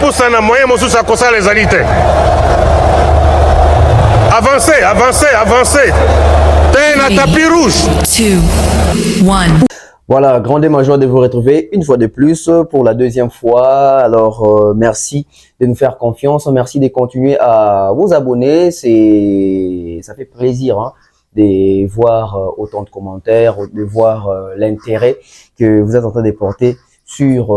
poussa na moyen mosusu akosala ezali te. Avancez, avancez, avancez. T'es na tapis rouge. 2, 1. Voilà, grande joie de vous retrouver une fois de plus pour la deuxième fois. Alors, merci de nous faire confiance. Merci de continuer à vous abonner. Ça fait plaisir hein, de voir autant de commentaires, de voir l'intérêt que vous êtes en train de porter sur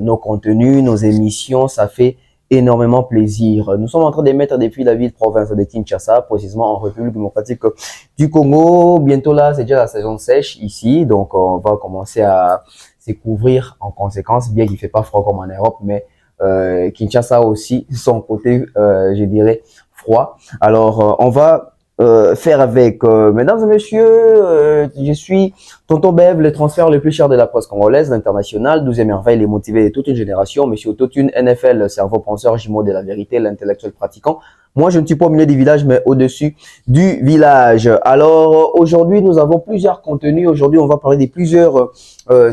nos contenus, nos émissions. Ça fait énormément plaisir. Nous sommes en train de mettre depuis la ville province de Kinshasa, précisément en République démocratique du Congo. Bientôt là, c'est déjà la saison sèche ici, donc on va commencer à se couvrir en conséquence, bien qu'il ne fait pas froid comme en Europe, mais Kinshasa aussi, son côté, je dirais, froid. Alors, on va faire avec, mesdames et messieurs, je suis Tonton Bev, le transfert le plus cher de la presse congolaise, l'international, 12e merveille, les motivés de toute une génération, monsieur Autotune, NFL, cerveau penseur, jumeau de la vérité, l'intellectuel pratiquant. Moi, je ne suis pas au milieu du village, mais au-dessus du village. Alors, aujourd'hui, nous avons plusieurs contenus. Aujourd'hui, on va parler de plusieurs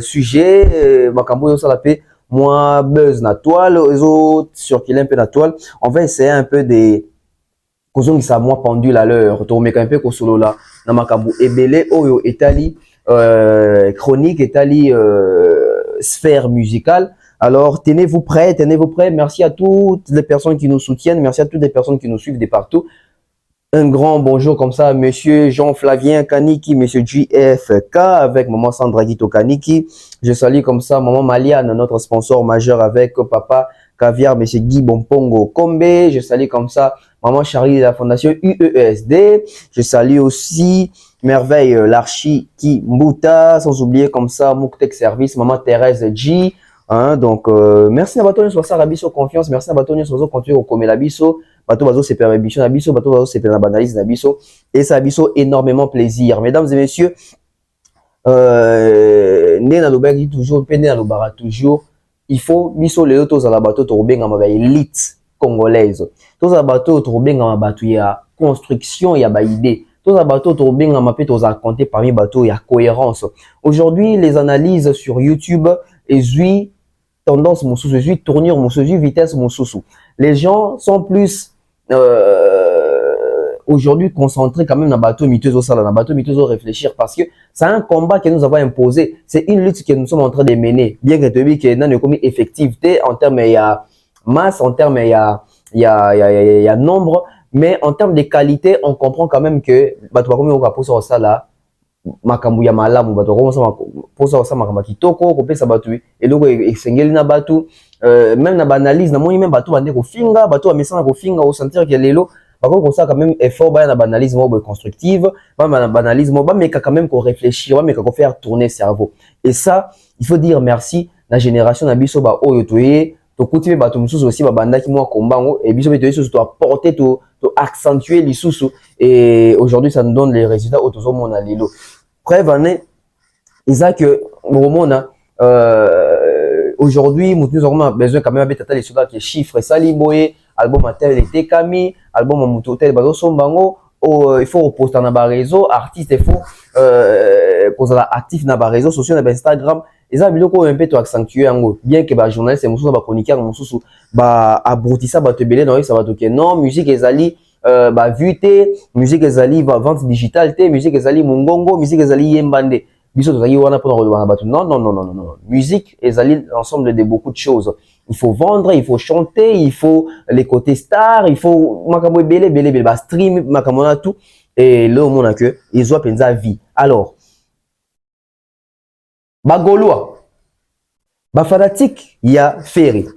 sujets. Makambo Yosalapé, moi, buzz na toile, les autres circuler un peu na toile. On va essayer un peu des kozongisa moi pendule à l'heure tomeka un peu ko solo la na makambo ebele oyo etali chronique etali sphère musicale. Alors tenez-vous prêts, merci à toutes les personnes qui nous soutiennent, merci à toutes les personnes qui nous suivent de partout. Un grand bonjour comme ça, monsieur Jean-Flavien Kaniki, monsieur JFK, avec maman Sandra Guito Kaniki. Je salue comme ça maman Maliane, notre sponsor majeur, avec papa Caviar, monsieur Guy Bompongo Kombe. Je salue comme ça maman Charlie de la fondation UESD. Je salue aussi Merveille Larchi Kimbuta, sans oublier comme ça Mouktek Service, maman Thérèse G. Hein, donc merci à Batonio sur ça, Rabiso confiance, merci à Batonio sur ça, continuer au commer la biso, Bato Bazo c'est permission la biso, Bato Bazo c'est la banalise la biso, et ça biso énormément plaisir. Mesdames et messieurs, Nena Lobaki toujours, Nena Lobara toujours, il faut biso les autres à la bateau tourbenga ma élite congolaise. Tous à bateau tourbenga ma bateau ya construction ya ba idée. Tous à bateau tourbenga ma peut à compter parmi bateau ya cohérence. Aujourd'hui, les analyses sur YouTube et tendance mosusu, tournure mosusu, vitesse mosusu. Les gens sont plus aujourd'hui concentrés quand même dans bateau miteuse au sala, dans bateau miteuse au réfléchir parce que c'est un combat que nous avons imposé, c'est une lutte que nous sommes en train de mener, bien que tu dis que dans une effectivité en termes il y a masse, en termes il y a nombre, mais en termes de qualité, on comprend quand même que bateau comme on va poser au sala makambu ya malamu bato posa sa makamba kitoko kopesa bato eloko esengeli na bato même na banalise na moni même bato bande ko finga bato amesana ko finga au sentir que lelo bako ko ça quand même effort ba na banalise mo constructive ba na banalise mo ba meka quand même ko réfléchir ba meka ko faire tourner cerveau et ça il faut dire merci la génération na biso ba oyo toye to cultiver bato mususu aussi ba banda ki mo kombango et biso beto so to apporter to accentuer les sous et aujourd'hui ça nous donne les résultats autour mon lelo. Preuve en est, Isaac, aujourd'hui, nous avons besoin quand même de les soldats qui chiffres, Saliboye, album à tel été Kami, album à Moutotel, Bazo Sombango, il faut poster dans le réseau, artiste, il faut actif dans le réseau social, dans Instagram. Et ça, il faut un peu accentuer en gros. Bien que les journalistes, les chroniqueurs, les abrutisseurs, les tebele, ça va toquer. Non, musique, les alliés. Vute musique ezali vente digitale te musique ezali mongongo musique ezali yembande biso tozali wana pour na batu non musique ezali l'ensemble de beaucoup de choses. Il faut vendre, il faut chanter, il faut les côtés stars, il faut makambo belé ba stream makambo na tout et là on a que ils ont penza vie. Alors ba gaulois ba fanatique ya Ferry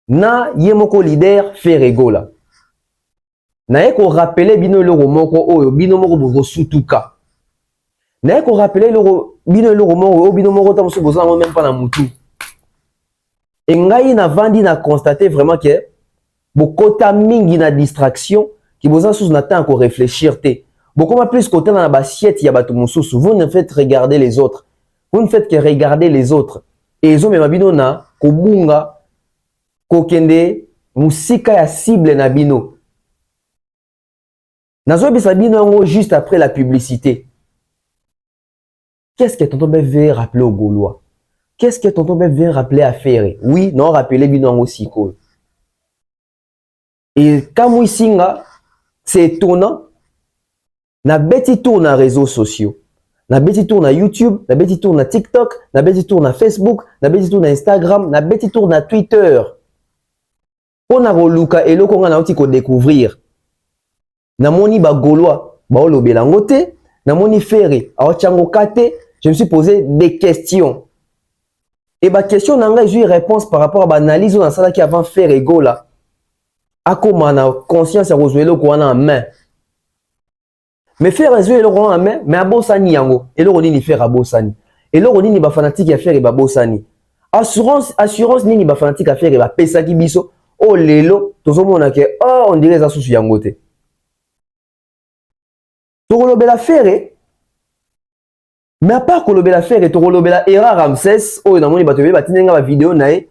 na yemoko leader Ferry Gola naye ko rappeler bino le moko oyo bino moko bozo sutuka naye ko rappeler bino le moko oyo bino moko tamuso bozo même pas na mutu et ngai na vandi na constater vraiment que bokota mingi na distraction qui bozo sous na temps ko réfléchir te beaucoup plus côté dans la bassiette ya bato mususu vous ne faites regarder les autres vous ne faites que regarder les autres et zo mema bino na ko bunga ko kende musika ya cible na bino. Nazo Sabino juste après la publicité. Qu'est-ce que Tonton Bev veut rappeler aux Gaulois? qu'est-ce que tonton Beb vient rappeler à faire? Oui, non, rappeler Binongo Siko. Et quand Singa, c'est étonnant. Na beti tour na réseaux sociaux. Na beti tour na YouTube, na beti tour na TikTok, na beti tour na Facebook, na beti tour na Instagram, na beti tour na Twitter. On a roluka et l'oko nga na oti ko découvrir. Na moni ba gaulois, ba olobela ngote, na moni ferré, a ochango kate, je me suis posé des questions. Et ba question nanga j'ai réponse par rapport à l'analyse on a ça qui avant faire ego là. A comment na conscience à rozuelo ko na en main. Mais faire résoudre le roi en main, mais à Bossani yango. Et le roni ni faire à Bossani. Et le roni ni ba fanatique à faire et ba Bossani. Assurance ni ba fanatique à faire et ba pesa ki biso. Oh lelo, tozo mona ke oh on dirait ça sous yango te. To rolobela faire. Mais à part kolobela faire, to rolobela era Ramsès, oh na moni ba tebe ba tinenga ba vidéo nae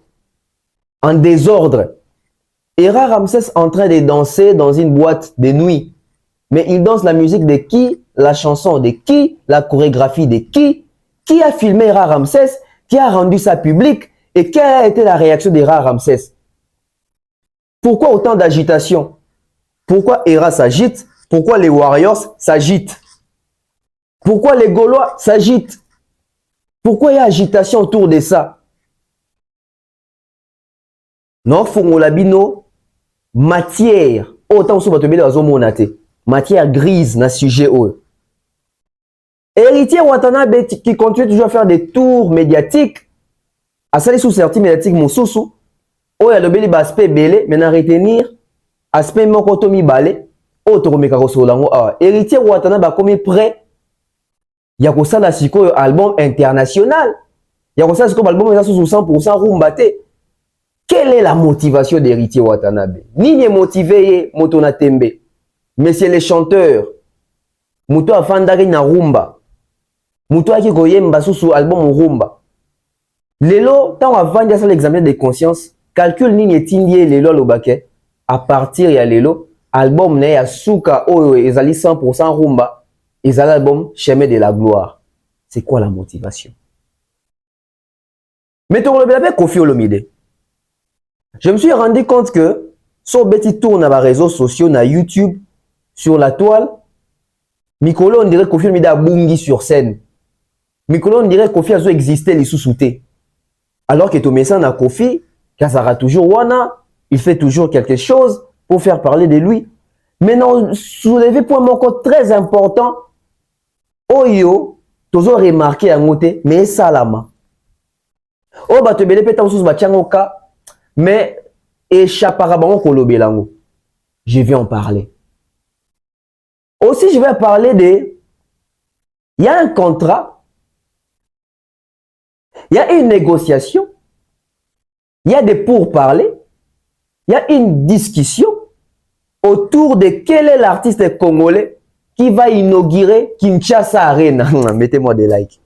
en désordre. Era Ramsès en train de danser dans une boîte de nuit. Mais il danse la musique de qui? La chanson de qui? La chorégraphie de qui? Qui a filmé Era Ramsès? Qui a rendu ça public? Et quelle a été la réaction d'Era Ramsès? Pourquoi autant d'agitation? Pourquoi Era s'agite? Pourquoi les Warriors s'agitent? Pourquoi les Gaulois s'agitent? Pourquoi il y a agitation autour de ça? Non, Fongolabino, matière. Autant sous votre bédo azomonate. Matière grise na sujet haut. Héritier Watanabe qui continue toujours à faire des tours médiatiques. À ça les sous certis médiatiques mon sousou. Oh ya le beli aspect belé mais na retenir aspect mokotomi balé. Oh to komeka ko solango ah. Héritier Watanabe a commis prêt. Ya ko sala siko album international. Ya ko sala siko album ça sous 100% rumbate. Quelle est la motivation d'Héritier Watanabe? Ni est motivé Motona Tembe. Mais c'est les chanteurs. Muto afandaki na rumba. Muto aki koyemba sous album rumba. Lelo, tant avant de faire l'examen de conscience, calcul ni etindie lelo lobake. À partir ya lelo, album ne ya suka oyo ezali 100% rumba, ezali album Chemin de la gloire. C'est quoi la motivation? Mettons le bébé Koffi Olomide. Je me suis rendu compte que son petit tour na réseaux sociaux na YouTube sur la toile, Mikolo on dirait Koffi Olomide a bungi sur scène. Mikolo on dirait Koffi a existé les sous-soutés. Alors que Tomesa na Koffi, Kazara toujours wana, il fait toujours quelque chose pour faire parler de lui. Mais non, soulever point mon code très important. Oyo, toujours remarqué à côté, mais salama. Oh bah te belé pétan sous batiangoka, mais échappara bango kolobelango. Je vais en parler. Aussi, je vais parler de... Il y a un contrat, il y a une négociation, il y a des pourparlers, il y a une discussion autour de quel est l'artiste congolais qui va inaugurer Kinshasa Arena. Mettez-moi des likes.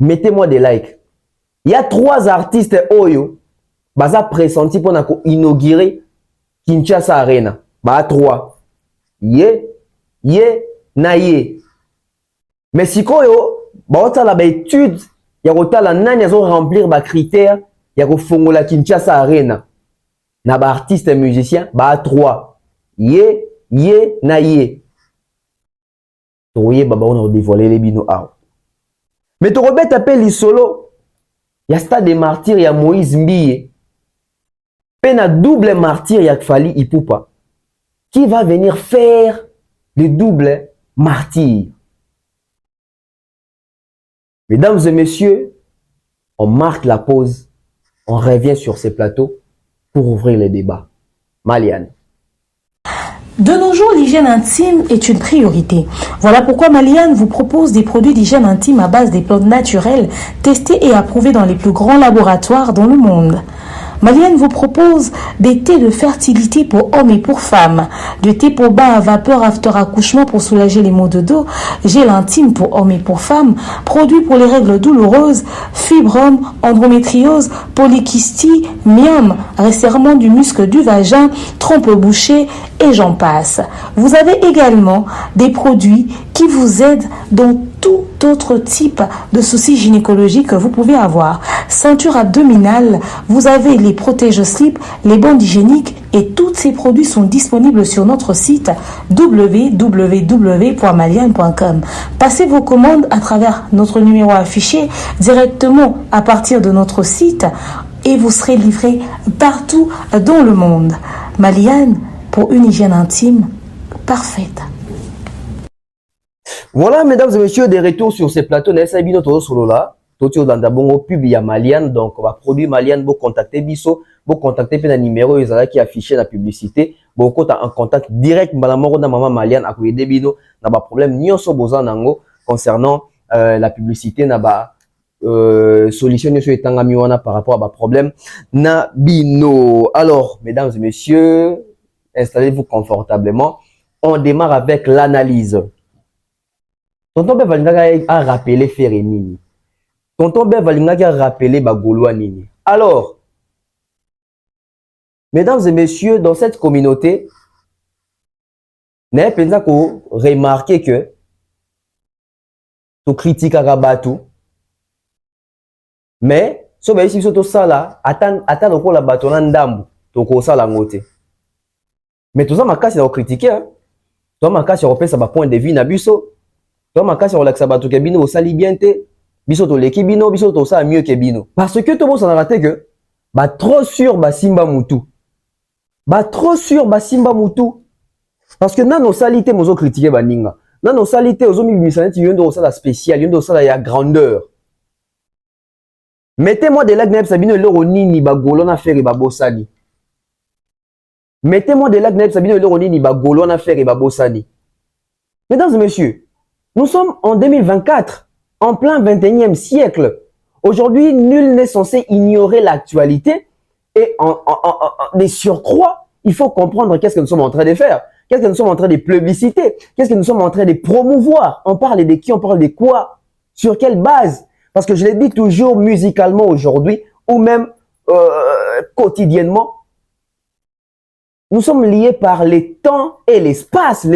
Mettez-moi des likes. Il y a 3 artistes Oyo, baza pressenti pour inaugurer Kinshasa Arena. Bah 3. Na ye. Mais si koyo, ba la ba étude, ya kota la nani azo remplir ba critères, ya ko fongola Kinshasa Arena. Na ba artiste et musicien, ba 3. Na ye. Toye baba on a dévoilé les bino out. Mais to robet appelle li solo. Ya stade des martyrs, ya Moïse Mbiye. Pena double martyr, ya Fally Ipupa. Qui va venir faire le double martyr? Mesdames et messieurs, on marque la pause. On revient sur ces plateaux pour ouvrir les débats. Maliane. De nos jours, l'hygiène intime est une priorité. Voilà pourquoi Maliane vous propose des produits d'hygiène intime à base des plantes naturelles, testés et approuvés dans les plus grands laboratoires dans le monde. Maliane vous propose des thés de fertilité pour hommes et pour femmes, du thé pour bain à vapeur after accouchement pour soulager les maux de dos, gel intime pour hommes et pour femmes, produits pour les règles douloureuses, fibrome, endométriose, polykystie, myome, resserrement du muscle du vagin, trompe bouchée et j'en passe. Vous avez également des produits qui vous aident dans tout autre type de soucis gynécologiques que vous pouvez avoir. Ceinture abdominale, vous avez les protège-slip, les bandes hygiéniques et tous ces produits sont disponibles sur notre site www.maliane.com. Passez vos commandes à travers notre numéro affiché directement à partir de notre site et vous serez livré partout dans le monde. Maliane, pour une hygiène intime parfaite. Voilà, mesdames et messieurs, des retours sur ces plateaux. Nessa Bino Todo Solo là. Totio dans Dabongo pub ya Maliane. Donc, on va produire Maliane. Vous contacter Bisso. Vous contacter le numéro qui est affiché dans la publicité. Vous êtes en contact direct. Malamoro na maman Maliane. À côté de Bino. N'a pas problème. Ni on se besoin nango concernant la publicité. N'a pas solution ni sur etanga miwana par rapport à ma problème. Na Bino. Alors, mesdames et messieurs, installez-vous confortablement. On démarre avec l'analyse. Tonton Ben Valingaka a rappelé Ferenini. Tonton Ben Valingaka a rappelé Bagoloa Nini. Alors, mesdames et messieurs, dans cette communauté, n'ayez pas remarqué que tout critique à Rabatou, mais si vous avez tout ça là, attends la bâton d'ambu, tout ça là ngote. Mais tout ça m'a cassé à critiquer. Tout ça m'a cassé à repérer ça point de vue nabuso. Toi, ma casse, on l'a que bino au sali bien te, biso to leki bino, biso to ça mieux que bino. Parce que tout le monde s'en a raté que, bah trop sûr, bah simba moutou. Bah trop sûr, bah simba moutou. Parce que dans nos salités, nous avons critiqué bah ninga. Dans nos salités, nous avons mis ça, il y a un la spécial, il y a un la grandeur. Mettez-moi des lacs neb sabino l'euro nini bah golona faire et bah bossani. Mettez-moi des lacs neb sabino l'euro nini bah golona faire et bah bossani. Mesdames et messieurs, nous sommes en 2024, en plein 21e siècle. Aujourd'hui, nul n'est censé ignorer l'actualité et des surcroît, il faut comprendre qu'est-ce que nous sommes en train de faire, qu'est-ce que nous sommes en train de plébisciter, qu'est-ce que nous sommes en train de promouvoir. On parle de qui, on parle de quoi, sur quelle base. Parce que je l'ai dit toujours musicalement aujourd'hui ou même quotidiennement, nous sommes liés par les temps et l'espace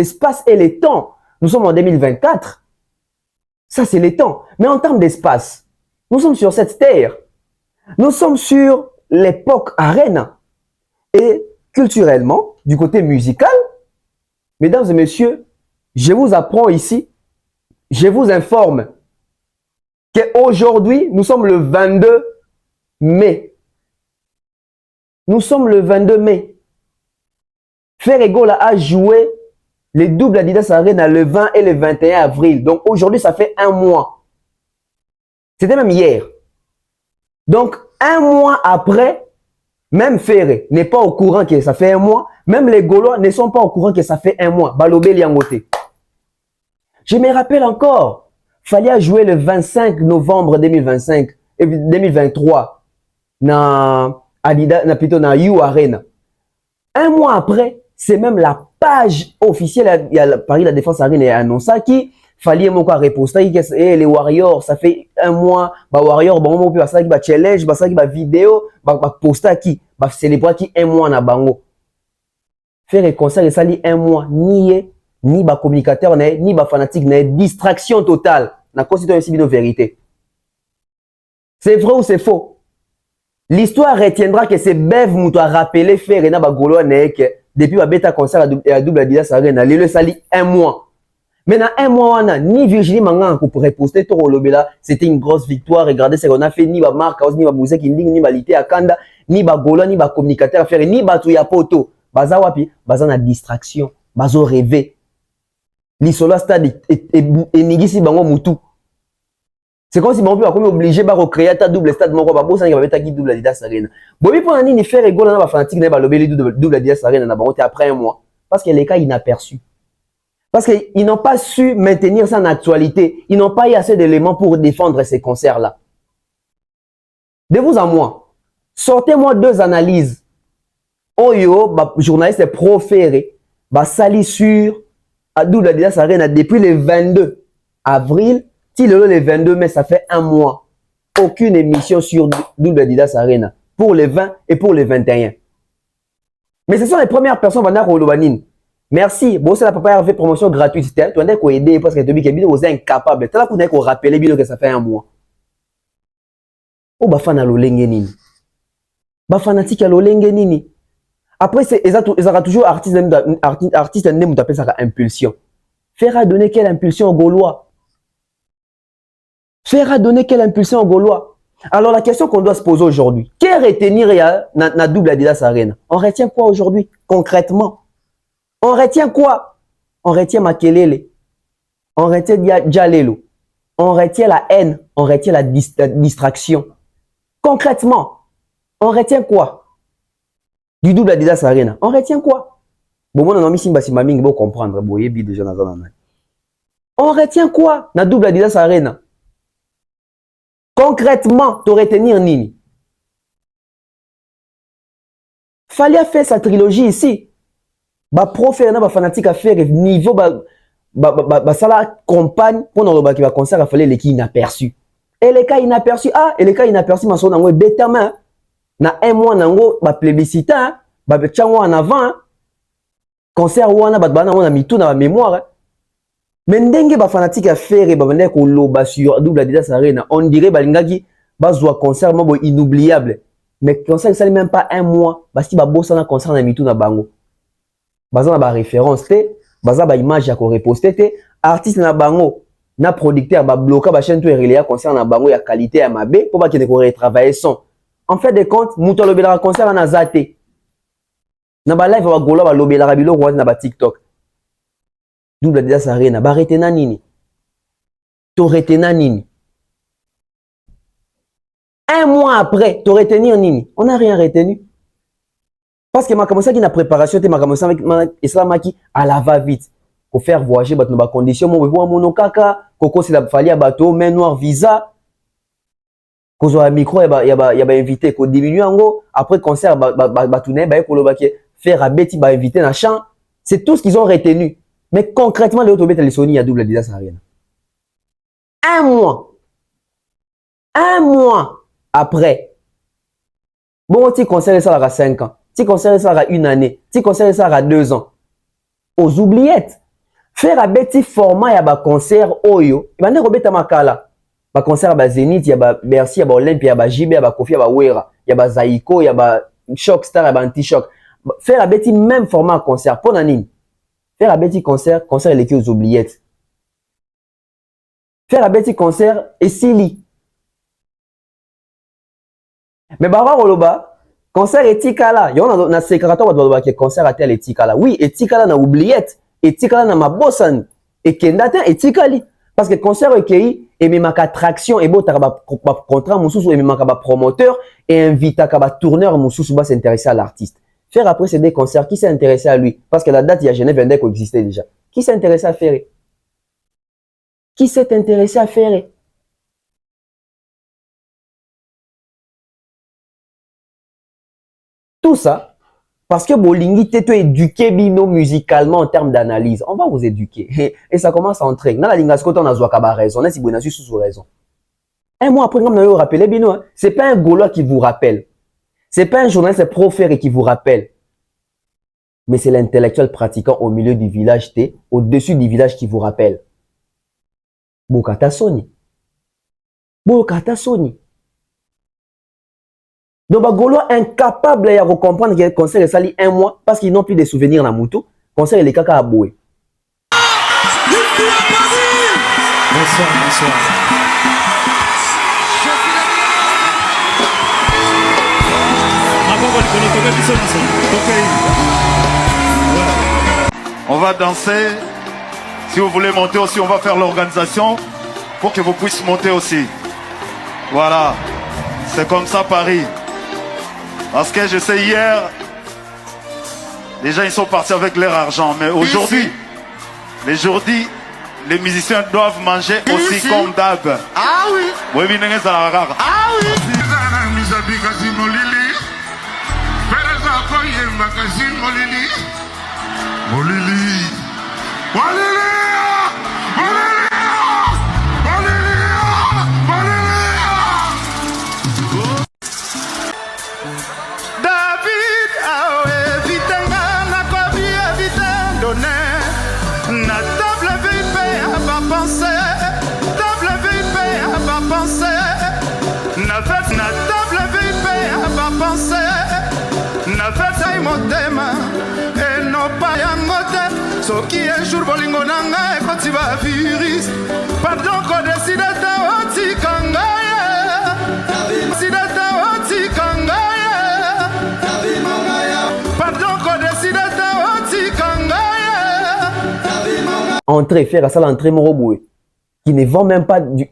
et les temps. Nous sommes en 2024. Ça, c'est les temps. Mais en termes d'espace, nous sommes sur cette terre. Nous sommes sur l'époque arène. Et culturellement, du côté musical, mesdames et messieurs, je vous apprends ici, je vous informe qu'aujourd'hui, nous sommes le 22 mai. Nous sommes le 22 mai. Ferregola a joué les doubles Adidas Arena le 20 et le 21 avril. Donc aujourd'hui, ça fait un mois. C'était même hier. Donc un mois après, même Ferré n'est pas au courant que ça fait un mois. Même les Gaulois ne sont pas au courant que ça fait un mois. Balobé Liangote. Je me rappelle encore, fallait jouer le 25 novembre 2025 et 2023 na Adidas, plutôt na You Arena. Un mois après, c'est même la page officielle, il y a Paris La Défense Arena et annoncé qui fallait mon quoi reposter et les Warriors, ça fait un mois, bah Warriors, bon on peut ça qui va challenge, bah ça qui va vidéo, bah poster qui, bah célébrer qui un mois na bango. Faire un concert et ça li un mois ni bah communicateur ni bah fanatique distraction totale. Na constitution ici une vérité. C'est vrai ou c'est faux? L'histoire retiendra que c'est Bev Moutou a rappelé faire et na ba golo que depuis ma bêta concert à double Adidas Arena, le sali un mois. Maintenant, un mois, ni Virginie Mangan pour reposter tout le là, c'était une grosse victoire. Regardez ce qu'on a fait, ni ma marque, ni ma musique, ni ma lité à Kanda, ni ma gola, ni ma communicateur à faire, ni ma touya poto. Baza wapi, baza na distraction, bazo rêver. L'isolo stade et nigisi bango mutu. C'est comme si mon père a obligé de recréer ta double stade, mon papa, ça va mettre qui double Adidas Arena. Bon, il faut un ni faire rigolo dans la fanatique, n'a pas lobé double Adidas Arena, n'a pas monté après un mois. Parce que les cas inaperçus. Parce qu'ils n'ont pas su maintenir ça en actualité. Ils n'ont pas eu assez d'éléments pour défendre ces concerts-là. De vous à moi, sortez-moi deux analyses. Oyo, bah, journaliste proféré, bah, sali sur à double Adidas Arena depuis le 22 avril. Si le 22 mai, ça fait un mois. Aucune émission sur double Adidas Arena pour les 20 et pour les 21. Mais ce sont les premières personnes qui vont Merci. Bon, c'est la papa a fait promotion gratuite. Tu as aidé parce que tu es incapable. Tu as rappelé que ça fait un mois. Oh, bafana lolenge nini. Bafanatique lolenge nini. Après, ils ont toujours artiste ne taper ça impulsion. Faire donner quelle impulsion aux Gaulois? Faire donner quelle impulsion aux Gaulois? Alors, la question qu'on doit se poser aujourd'hui, qu'est retenir na double Adidas Arena? On retient quoi aujourd'hui, concrètement? On retient quoi? On retient Makelele. On retient Djalelo. On retient la haine. On retient la distraction. Concrètement, on retient quoi? Du double Adidas Arena. On retient quoi? Bon, moi, on a mis Simba Simaming pour comprendre. Bon, il y a déjà dans la on retient quoi? Na double Adidas Arena. Concrètement, tu retenir nini? Fallait faire sa trilogie ici. Ba profère na ba fanatique à faire niveau sala campagne pour nous ba qui va concert à fallait les qui inaperçu. Et les cas inaperçus ma son nango bêtement na un mois nango ba plébiscite ba tchango en avant concert wana ba bana on a mis tout dans la mémoire. Mais ndenge ba fanatique à faire ba vendre ko loba sur double Adidas Arena on dirait ba lingaki ba zo concert mo inoubliable mais concert ça même pas un mois parce que ba bossa na concert na mis tout na bango. Baza na ba référence té, baza ba image ya ko reposter té, artiste na bango, na producteur ba bloquer ba chaîne tout relais concert na bango ya qualité ya mabe pour ba kene ko retravailler son. En fait de compte, muto lobela concert na zaté. Na ba live ba gola ba lobela biloko na ba TikTok. Double Adidas Arena, ba retena nini? To retena nini? Un mois après, to retenir nini? On n'a rien retenu. Parce que ma commencé qui na préparation, ma commencé avec Islam qui à la va vite pour faire voyager dans nos conditions. Moi, je vois mon kaka, coco c'est la fallu à bateau, main noire visa. Qu'on soit micro, y a invité, qu'on diminue en gros. Après concert, tourner, pour le faire à Betty, inviter dans champ. C'est tout ce qu'ils ont retenu. Mais concrètement, les autres les Sony à double Adidas Arena. Un mois après. Bon, tu concert ça à 5 ans. Tu considères ça à 1 année, tu considères ça à 2 ans. Aux oubliettes. Faire un petit format, il y a un concert Oyo. Il y a un makala. Un concert à Zénith, il y a Bercy, il y a Olympia, il y a JB, il y a Kofi, il y a Wera, il y a Zaiko, il y a Shock Star, il y a Anti-Shock. Faire un petit même format concert. Pour Nanine. Faire un petit concert il est aux oubliettes. Faire un petit concert et Sili. Mais Baba Roloba, concert etikala yo na secrétaire wa doit que concert à tel etikala oui etikala na oubliette etikala na mabosani ekendata etikali parce que concert ekei et même attraction et bota ba contrat mususu et même ba promoteur et invita ba tourneur mususu ba s'intéresser à l'artiste faire après c'est des concerts qui s'est intéressé à lui parce que la date il y a Genève Vendée existait déjà qui s'est intéressé à faire tout ça, parce que Bolingi t'es éduqué bino musicalement en termes d'analyse. On va vous éduquer. Et ça commence à entrer. Dans la ligne, on a Zouakaba raison. Si vous n'avez sous raison. Un mois après, comme vous rappelez bino, c'est pas un Gaulois qui vous rappelle. C'est pas un journaliste proféré qui vous rappelle. Mais c'est l'intellectuel pratiquant au milieu du village T, au-dessus du village qui vous rappelle. Bokata Soni. Donc, les Gaulois incapables de comprendre que le concert est sali un mois parce qu'ils n'ont plus de souvenirs dans Moutou. Le concert est caca à bouer. Bonsoir. On va danser. Si vous voulez monter aussi, on va faire l'organisation pour que vous puissiez monter aussi. Voilà. C'est comme ça Paris. Parce que je sais hier, les gens ils sont partis avec leur argent. Mais aujourd'hui, les musiciens doivent manger aussi comme d'hab. Ah oui. Oui, Ah oui. David, motema enopa yango te soki ejour bolingo na ngai ekoti ba virus pardon kodeside te otika ngai deside te otika ngai pardon kodeside te otika ngai Entrée, faire ça l'entrée Moroboué, qui ne vend même pas du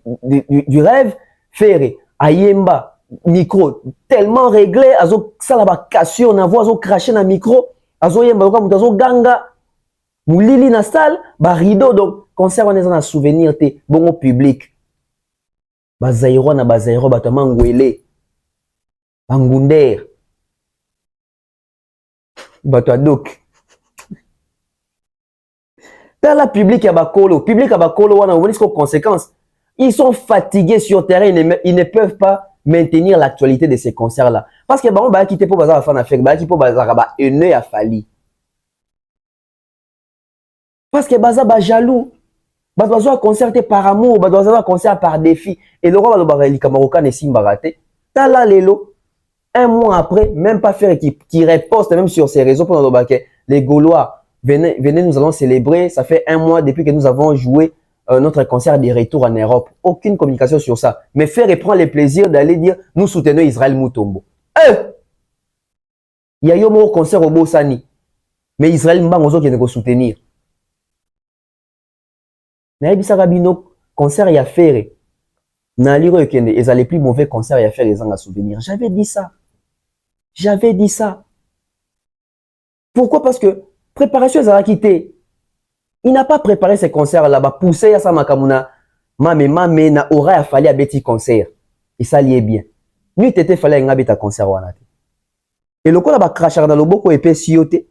rêve, faire Ayemba. Micro tellement réglé azo sala ba cassure na voix azo cracher na micro azo yemba ko azo ganga mulili na salle ba rideau donc concert on est en souvenir te bon public ba zairo na ba zairo ba tamangwele bangunder ba to adok dans la public ya ba kolo wana on voit ce conséquences ils sont fatigués sur terrain ils ne peuvent pas maintenir l'actualité de ces concerts-là. Parce que bon, bah quitter pour bazar fan affaire, bah qui pour bazar ba un œil a fallu. Parce que bazar ba jaloux. Bah doit concerter par amour, bah doit concert par défi. Et le roi ba li Marocain et Simba raté. T'as là Lelo. Un mois après, même pas faire qui riposte même sur ses réseaux pour nous que les Gaulois venez nous allons célébrer, ça fait un mois depuis que nous avons joué notre concert de retour en Europe. Aucune communication sur ça. Mais faire et prendre le plaisir d'aller dire nous soutenons Israël Moutombo. Il y a eu un concert au Bossani. Mais Israël Mbangozo qui ne peut soutenir. Mais il y a un concert y a fait. Naliro Ekende, ils les plus mauvais concerts y a fait les gens à souvenir. J'avais dit ça. J'avais dit ça. Pourquoi? Parce que préparation ils ont quitté. Il n'a pas préparé ces concerts là-bas. Poussé à sa makamuna. Mame na aura a fallu à petit concert. Et ça liait bien. Nuit était fallait un bêta concert wana. Et le coup là ba crachar dans le boko épais sioté.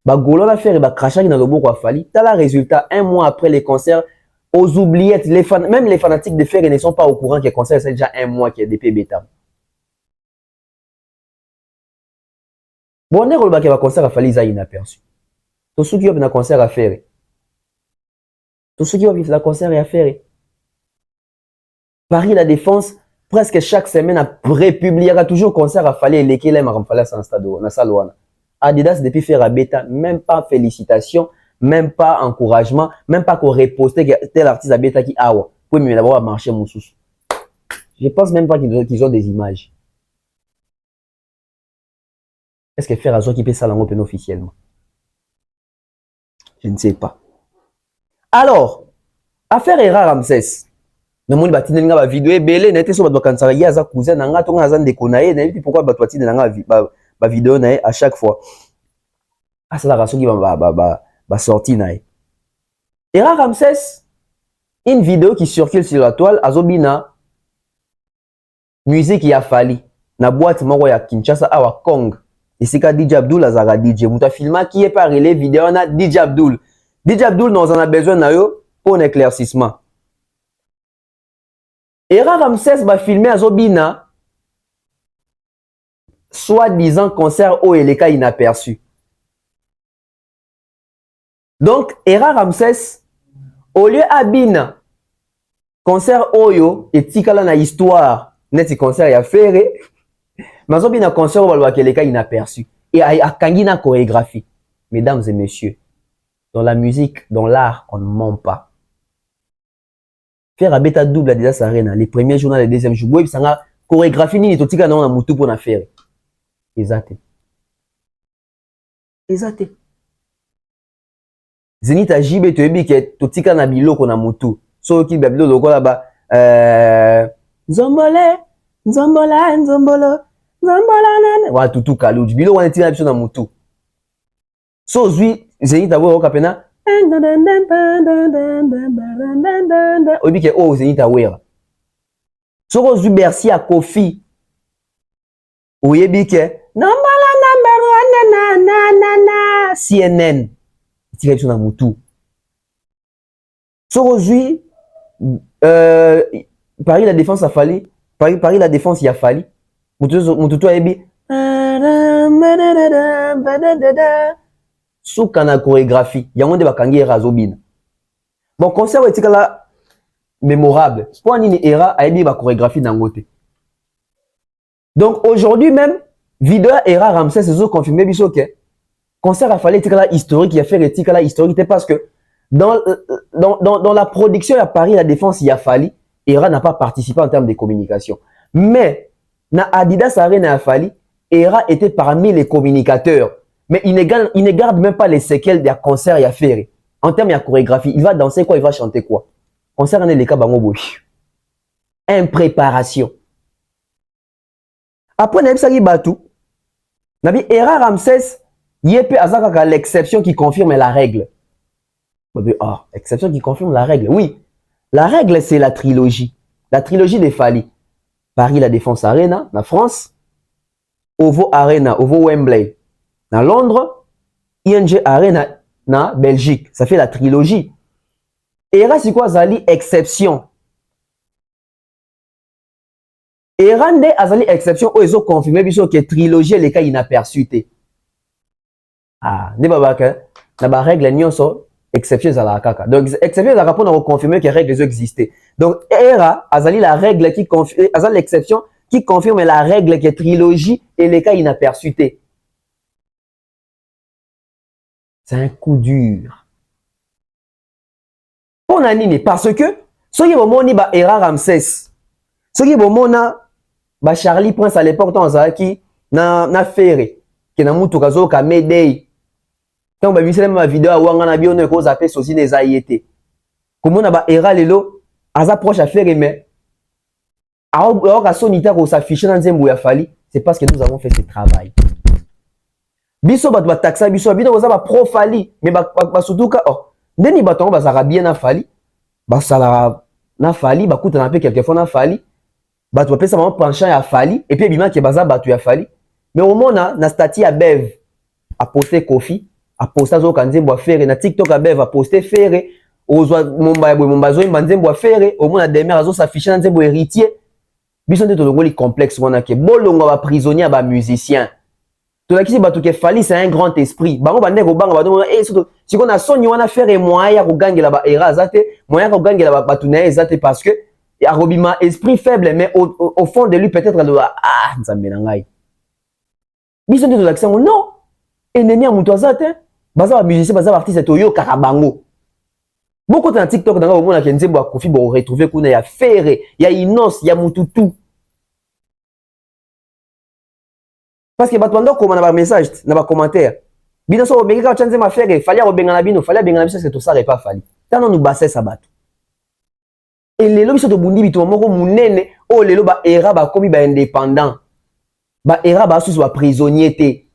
Ba golo la faire ba crachar dans le boko a fallu. T'as la résultat un mois après les concerts aux oubliettes même les fanatiques de fer ne sont pas au courant que le concert c'est déjà un mois qu'il y a des bêta. Bon on est le ba concert a fallu ça inaperçu. Tous ceux qui ont un concert à faire. Tous ceux qui ont la concert et à faire. Paris La Défense, presque chaque semaine, après publiera toujours concert à Fallait et les à Fallait dans stade, dans salle. Adidas, depuis faire à bêta, même pas félicitations, même pas encouragement, même pas qu'on repostait que tel artiste à bêta qui a, pour me d'abord marcher mon sous. Je pense même pas qu'ils ont des images. Est-ce que faire à qui peut ça l'en officiellement? Je ne sais pas. Alors, affaire Era Ramsès. Na moni batine nga ba vidéo ebele na été so ba kansara ya za cousin na nga to nga za ndeko na ye na yebi pourquoi ba twatine na nga ba vidéo na ye à chaque fois. Ah c'est la raison qui ba sorti na ye. Era Ramsès, une vidéo qui circule sur la toile azobina musique ya Fali na boîte moko ya Kinshasa awa Kong. Isika DJ Abdul azara DJ muta filma qui est pas relé vidéo na DJ Abdul. DJ Abdul nous en a besoin na yo pour un éclaircissement. Era Ramsès va filmer à Zobina soi-disant concert au Eleka inaperçu. Donc, Era Ramsès, au lieu Abina, concert Oyo, et Tikala na histoire, net concert ya ferré, mais Zobina concert au Eleka inaperçu. Et à Kangina chorégraphie. Mesdames et messieurs, dans la musique, dans l'art, on ne ment pas. Faire un bêta double à des arènes, les premiers jours, les deuxièmes jours, oui, ça a chorégraphie ni tout tika na mutu pour na faire. Exact. Exact. Zenith a jibe to ebi ke tout tika na biloko na mutu. So ki babilo loko là-bas Nzombole, Nzombola, Nzombolo, Nzombola nane. Wa tutu kalu, bilo wana tika na mutu. So zui Zenith a wo kapena obi ke o Zenith awera soko zu Bercy a Kofi oyebi ke nombala number 1 na CNN tika biso na mutu soko zu Paris La Défense a fallu Paris La Défense y a fallu mutu oyebi souka na chorégraphie yango nde bakangi Era azobina bon concert etikala mémorable pour nini Era ayebi ba chorégraphie nango te donc aujourd'hui même vidéo Era Ramsès c'est confirmé biso que concert a fallu tika la historique, il a fait tika la historique parce que dans la production à Paris la Défense il a fallu Era n'a pas participé en termes de communication. Mais na Adidas Arena a fallu Era était parmi les communicateurs. Mais il ne garde même pas les séquelles des concerts il a fait. En termes de chorégraphie, il va danser quoi, il va chanter quoi. Concert en est les cas bango boy. Impréparation. Après n'a pas batou. Nabi Era Ramsès Yépe Azaka l'exception qui confirme la règle. Ah, exception qui confirme la règle. Oui, la règle c'est la trilogie. La trilogie des Fali. Paris la Défense Arena, na France. Ovo Arena, Ovo Wembley, na Londres. ING Arena, na Belgique. Ça fait la trilogie. Era c'est quoi Zali exception. Era nde Azali exception. Oh, ils ont confirmé que trilogie les cas inaperçus. Ah, ne baba que na ba règle nyonso exception za la kaka. Donc exception za pour nous confirmer que règles existaient. Donc Era Azali la règle qui confirme Azali l'exception qui confirme la règle que trilogie et les cas inaperçus. C'est un coup dur. Pour nani parce que ce qui bomoni ba Era Ramsès. Ce qui bomona ba Charlie Prince à l'époque dans Zaki na ferré qui na mutu kazo ka Medei. Tant ba misele ma vidéo a wanga na biono ko zaper sosi des ayete. Comme on a ba Era lelo aza proche à faire mais alors ka sonita ko s'afficher dans Nzembo ya Fali, c'est parce que nous avons fait ce travail. Biso bat ba taxa biso bino za ba pro Fali mais ba surtout ka oh ndeni batongo ba zara bien na Fali ba sala na Fali ba kuta na pe quelquefois na Fali ba tu pesa vraiment penchant ya Fali et puis bima ke baza batu ya Fali mais au moment na statut ya Bev a posté Kofi a posté zo kanzembo a faire na TikTok a Bev a posté faire ozwa mombazo imbanzembo a faire au moment na demeure azo s'afficher na nzembo héritier biso nde tolongoli complexe wana ke bolongo ba prisonnier ba musicien to la kisi batu ke Fali c'est un grand esprit bango bande ko banga bado surtout si on a soni wana faire moyen ko gangela ba Era zate moyen ko gangela batu na zate parce que arobima esprit faible mais au fond de lui peut-être ah nzambe na ngai biso nde to la kisi non ennemi a mutu azate baza ba musicien baza ba artiste to yo karabango beaucoup de TikTok dans le monde qui nzembo a Kofi bo retrouver kuna ya Ferre ya Inos ya Mututu parce que bato ndo koma na ba message na ba commentaire bino so obengeka ka chanze ma Ferre fallait obengana bino fallait bengana biso que to ça pas Fali tano nous basser ça bato et lelo biso to bundi bito moko munene o lelo ba Era ba komi ba indépendant ba Era ba sous ba prisonnier té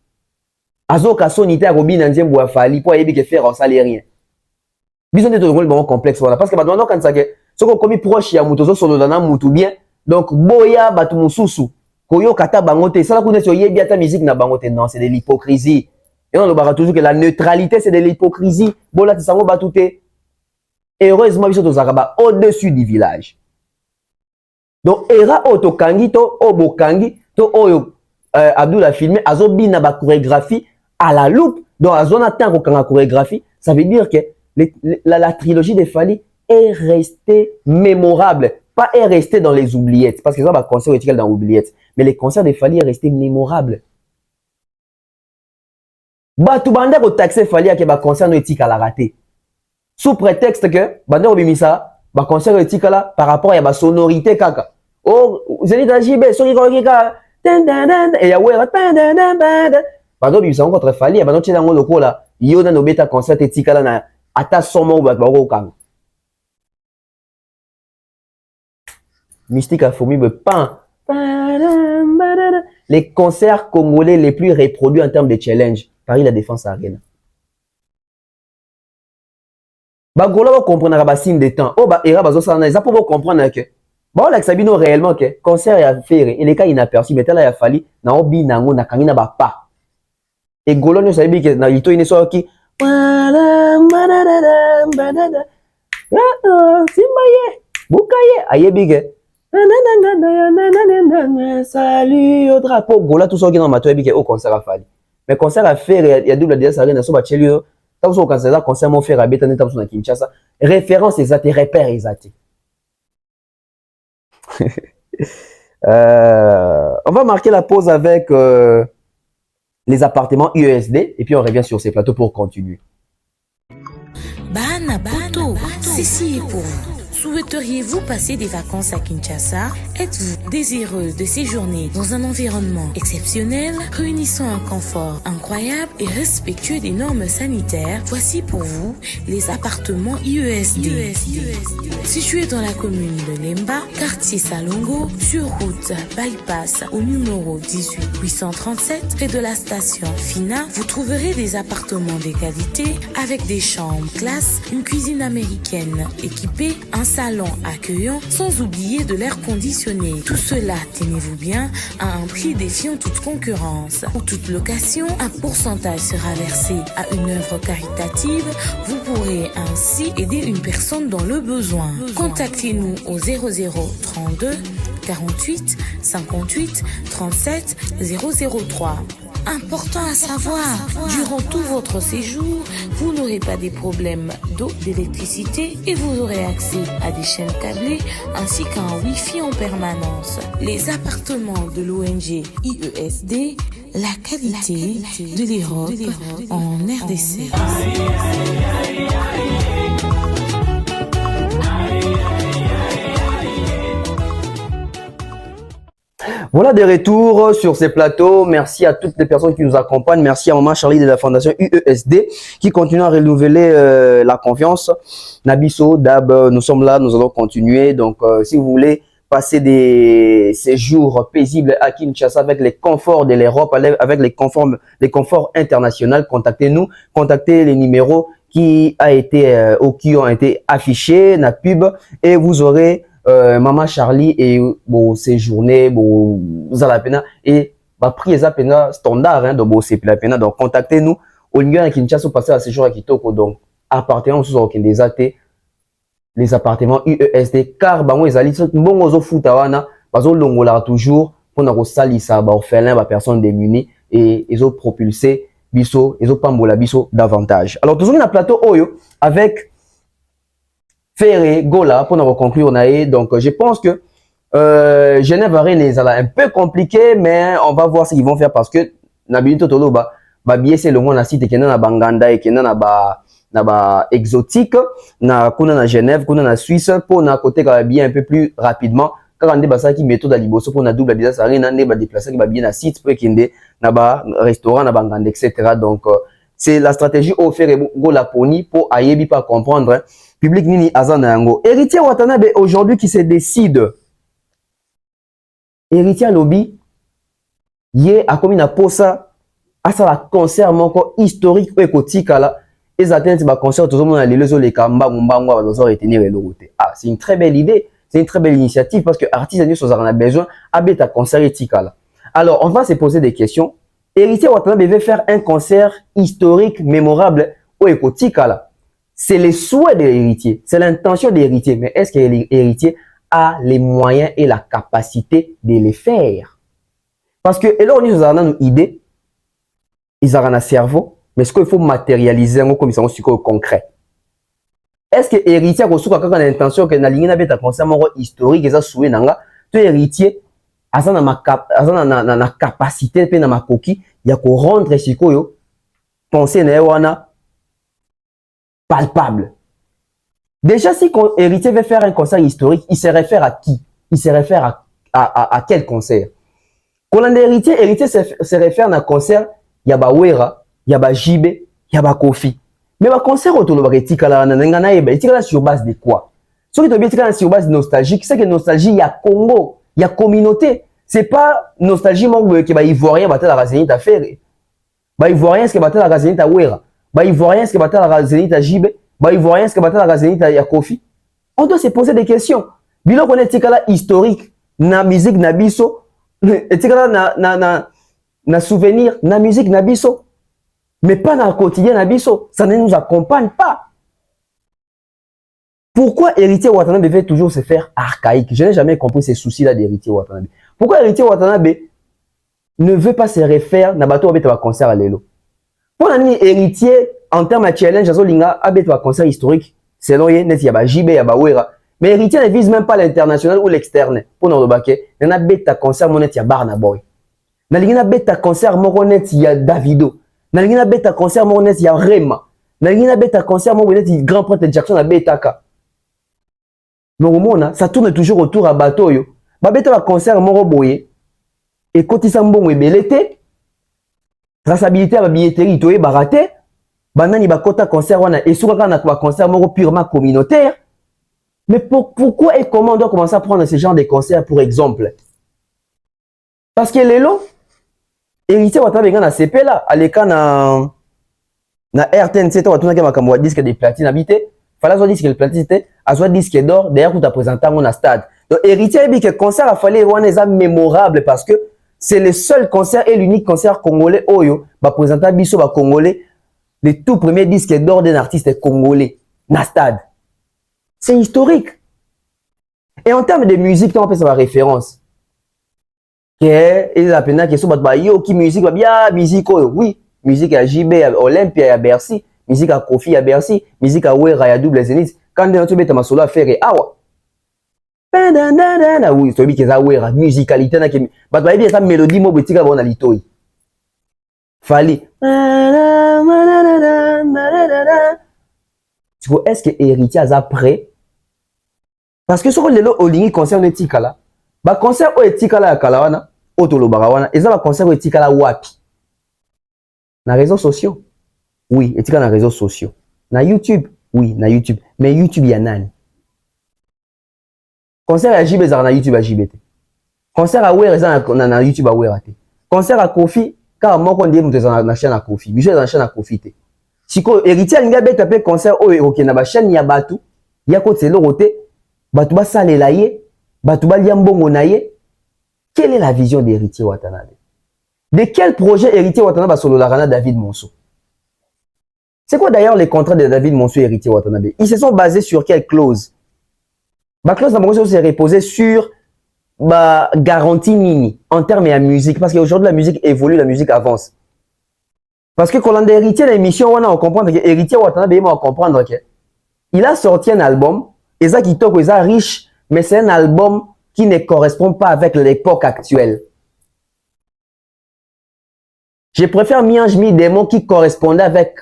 azoka sonité a robina nzembo a Fali pour yebi que faire en salaire rien. Bisons de rôle bon complexe voilà parce que maintenant quand ça que ce qu'on commis proche ya muto zo solo dana mutu bien donc boya batu mususu koyo kata bangote ça la connaît sur yebi ata musique na bangote non c'est de l'hypocrisie et on le bara toujours que la neutralité c'est de l'hypocrisie bola tisango batute heureusement biso to zakaba au-dessus du village donc Era auto kangi to obokangi to oyo Abdul a filmé azobina ba chorégraphie à la loupe donc azona tant ko kanga chorégraphie ça veut dire que la trilogie des Fali est restée mémorable. Pas est restée dans les oubliettes. Parce que ça va concert est dans les oubliettes. Mais les concerts des Fali est resté mémorable. Batu bande ko taxer Fali que ba concert no éthique à la raté. Sous prétexte que bande obimisa ba concert éthique là par rapport à ba sonorité kaka. Oh, Zénith JB sori ko kika et ya ouais bande obimisa contre Fali bande tshela ngo loko là yo na no beta concert éthique là na ata somo bako kanga Mystique a fourmi me pan les concerts congolais les plus reproduits en termes de challenge Paris la Défense Arena bagolo ba comprendre ba signe de temps oh ba Era bazo ça na ça pour comprendre que ba la sabino réellement que concert ya faire et les cas inaperçus mais là ya Fali na obi nango na kangina ba pas et golo no sabi que na ito ine so ki Simbaye Bukaye ayebige salut au drapeau gola tout ça qui dans ma toi au concert à Fali mais concert à faire il y a double DS Arena so ba chelio tant so concert mon frère abeta neta so na Kinshasa référence exacte repère exact On va marquer la pause avec les appartements UESD et puis on revient sur ces plateaux pour continuer. Bana Poto, ceci est pour vous. Souhaiteriez-vous passer des vacances à Kinshasa? Êtes-vous désireux de séjourner dans un environnement exceptionnel, réunissant un confort incroyable et respectueux des normes sanitaires? Voici pour vous les appartements IESD. Situés dans la commune de Lemba, quartier Salongo, sur route Bypass au numéro 18 837, près de la station Fina, vous trouverez des appartements de qualité avec des chambres classe, une cuisine américaine équipée, un salon accueillant, sans oublier de l'air conditionné. Tout cela, tenez-vous bien, à un prix défiant toute concurrence. Pour toute location, un pourcentage sera versé à une œuvre caritative. Vous pourrez ainsi aider une personne dans le besoin. Contactez-nous au 0032 48 58 37 003. Important à savoir, durant tout votre séjour, vous n'aurez pas des problèmes d'eau, d'électricité et vous aurez accès à des chaînes câblées ainsi qu'à un Wi-Fi en permanence. Les appartements de l'ONG IESD, la qualité de l'Europe en RDC. Voilà des retours sur ces plateaux. Merci à toutes les personnes qui nous accompagnent. Merci à Maman Charlie de la Fondation UESD qui continue à renouveler la confiance. Nabiso, Dab, nous sommes là, nous allons continuer. Donc, si vous voulez passer des séjours paisibles à Kinshasa avec les conforts de l'Europe, avec les conforts internationaux, contactez-nous. Contactez les numéros qui ont été affichés, na pub, et vous aurez Maman Charlie et bon séjourner bon zalapena et bah prix ezapena standard hein donc bon c'est la donc contactez-nous au lieu à Kinshasa passer à séjour à Kitoko donc appartements sous aucun des athées les appartements UESD car bango ezali bongo zo futa wana bazo longola toujours pour na ko salisa ba orphelin ba personnes démunies et ils ont propulsé biso ils ont pambola biso davantage. Alors toujours na plateau Oyo avec Ferré, Gola, pour nous conclure, donc je pense que Genève Arène est un peu compliqué, mais on va voir ce qu'ils vont faire parce que Nabini Totolo, bien c'est le monde site qui est dans la Banganda et qui est dans la exotique, na Genève, na Suisse, pour na côté bien un peu plus rapidement. Quand on a qui méthode à Liboso pour na double Adidas Arena, on va déplacer qui va bien à site pour qu'il y ait un restaurant, na Banganda, etc. Donc c'est la stratégie offerte Gola Pony pour ayebi pas comprendre. Hein. Public Nini Azanango. Héritier Watanabe aujourd'hui qui se décide. Héritier Lobby, yé a comme une posa à ça la concert moko historique ou écotique là. Les attentes ba concert tout le monde a les kamba mumbango va retenir le route. Ah, c'est une très belle idée, c'est une très belle initiative parce que artistes nous en a besoin à concert éthique là. Alors, on va se poser des questions. Héritier Watanabe veut faire un concert historique mémorable ou écotique là. C'est le souhait de l'héritier, c'est l'intention de l'héritier. Mais est-ce que l'héritier a les moyens et la capacité de les faire? Parce que, et là, on nous a une idée, ils ont un cerveau, mais ce qu'il faut matérialiser comme ça, c'est concret. Est-ce que l'héritier a une intention que la ligne n'a concert historique, et ça souhait nanga, tout héritier, a na capacité, pe na ma coquille, il y a qu'on rendre ce qu'il penser na palpable. Déjà, si héritier veut faire un concert historique, il se réfère à qui? Il se réfère à quel concert? Quand on est héritier se réfère à un concert, il y a Bawera, il y a Jibe, il y a Kofi. Mais le concert autour de la sur base de quoi? Ce qui est sur base de nostalgie, c'est que nostalgie, il y a Congo, il y a communauté. C'est pas nostalgie qui va ivoirien battre la rasénite à faire. Bah ivoirien ce qui battre la rasénite à Wera. Bah ivoirien ce qui battre la rasénite à Jibe. Bah ivoirien ce qui battre la rasénite à Kofi. On doit se poser des questions. Bilo qu'on est historique, na musique na biso, na souvenir, na musique na biso. Mais pas dans le quotidien na biso. Ça ne nous accompagne pas. Pourquoi héritier Watanabe devait toujours se faire archaïque? Je n'ai jamais compris ces soucis-là d'héritier Watanabe. Pourquoi héritier Watanabe ne veut pas se référer à bateau avec un concert à l'élo? Pour un héritier, en termes de challenge, azolinga avec un concert historique, selon yé, net yaba Jibe, yaba Wera, Mais héritier ne vise même pas l'international ou l'externe. Pour nous rebaquer, il y a un bêta concert monet ya Barna Boy. Il y a un bêta concert monet ya Davido. Il y a un bêta concert monet ya Rema. Il y a un bêta concert monet ya Grand Prêtre Jackson à Betaka. Donc au monde, ça tourne toujours autour à bateau yo. Ba bêta va concert moro boye. Et quand ils sont bons et belleté, traçabilité à la billetterie, tu es baraté. Banani ba kota concert wana et souvent quand on a concert moro purement communautaire. Mais pourquoi et comment on doit commencer à prendre ce genre de concerts pour exemple? Parce que les lots, héritier Watanabe benga na CP là, aleka na RTNC to watuna ke makambo disque de platine habité, fallait soit disque de platine c'était, a soit disque d'or d'ailleurs pour ta présenter on stade. Donc héritier dit que concert a fallu voir des mémorable parce que c'est le seul concert et l'unique concert congolais oyo ba présenter biso ba congolais les tout premiers disques d'or d'un artiste congolais na stade. C'est historique. Et en termes de musique, on peut savoir référence. Et la peine que soit yo qui musique va bien musique oui, musique à JB à Olympia à Bercy, musique à Kofi à Bercy, musique à Wera à Double Zénith. Quand on met ma solo à faire ah ouais. Oui, c'est que ça Wera musicalité na que bah bien ça mélodie mo betika bon alitoi. Fali. Tu vois est-ce que héritier a prêt? Parce que ce que les lots au ligne concerne éthique là, bah concert au éthique là à Kalawana, au Tolobarawana, et ça va concert au éthique là wapi? Na réseaux sociaux, oui, éthique na réseaux sociaux. Na YouTube, oui, na YouTube. Mais YouTube y a nani? Concert à JB na YouTube à JBT. Concert à Wera na YouTube à Wera te. Concert à Kofi, car moi quand dit nous na chaîne à Kofi, Michel na chaîne à Kofi te. Si ko héritier linga beta pe concert au OK na ba chaîne ya batu, ya ko tselo roté. Batu ba salela ye, batu ba liambongo na ye. Quelle est la vision d'héritier Watanabe? De quel projet héritier Watanabe solo la rana David Monceau? C'est quoi d'ailleurs les contrats de David Monceau et héritier Watanabe? Ils se sont basés sur quelle clause? La clause de Monceau s'est reposée sur garantie nini en termes de musique parce qu'aujourd'hui la musique évolue, la musique avance. Parce que quand on a héritier l'émission, on comprend que héritier Watanabe on comprendre que il a sorti un album. Et ça qui toque, ça riche, mais c'est un album qui ne correspond pas avec l'époque actuelle. Je préfère Miange Mi des mots qui correspondaient avec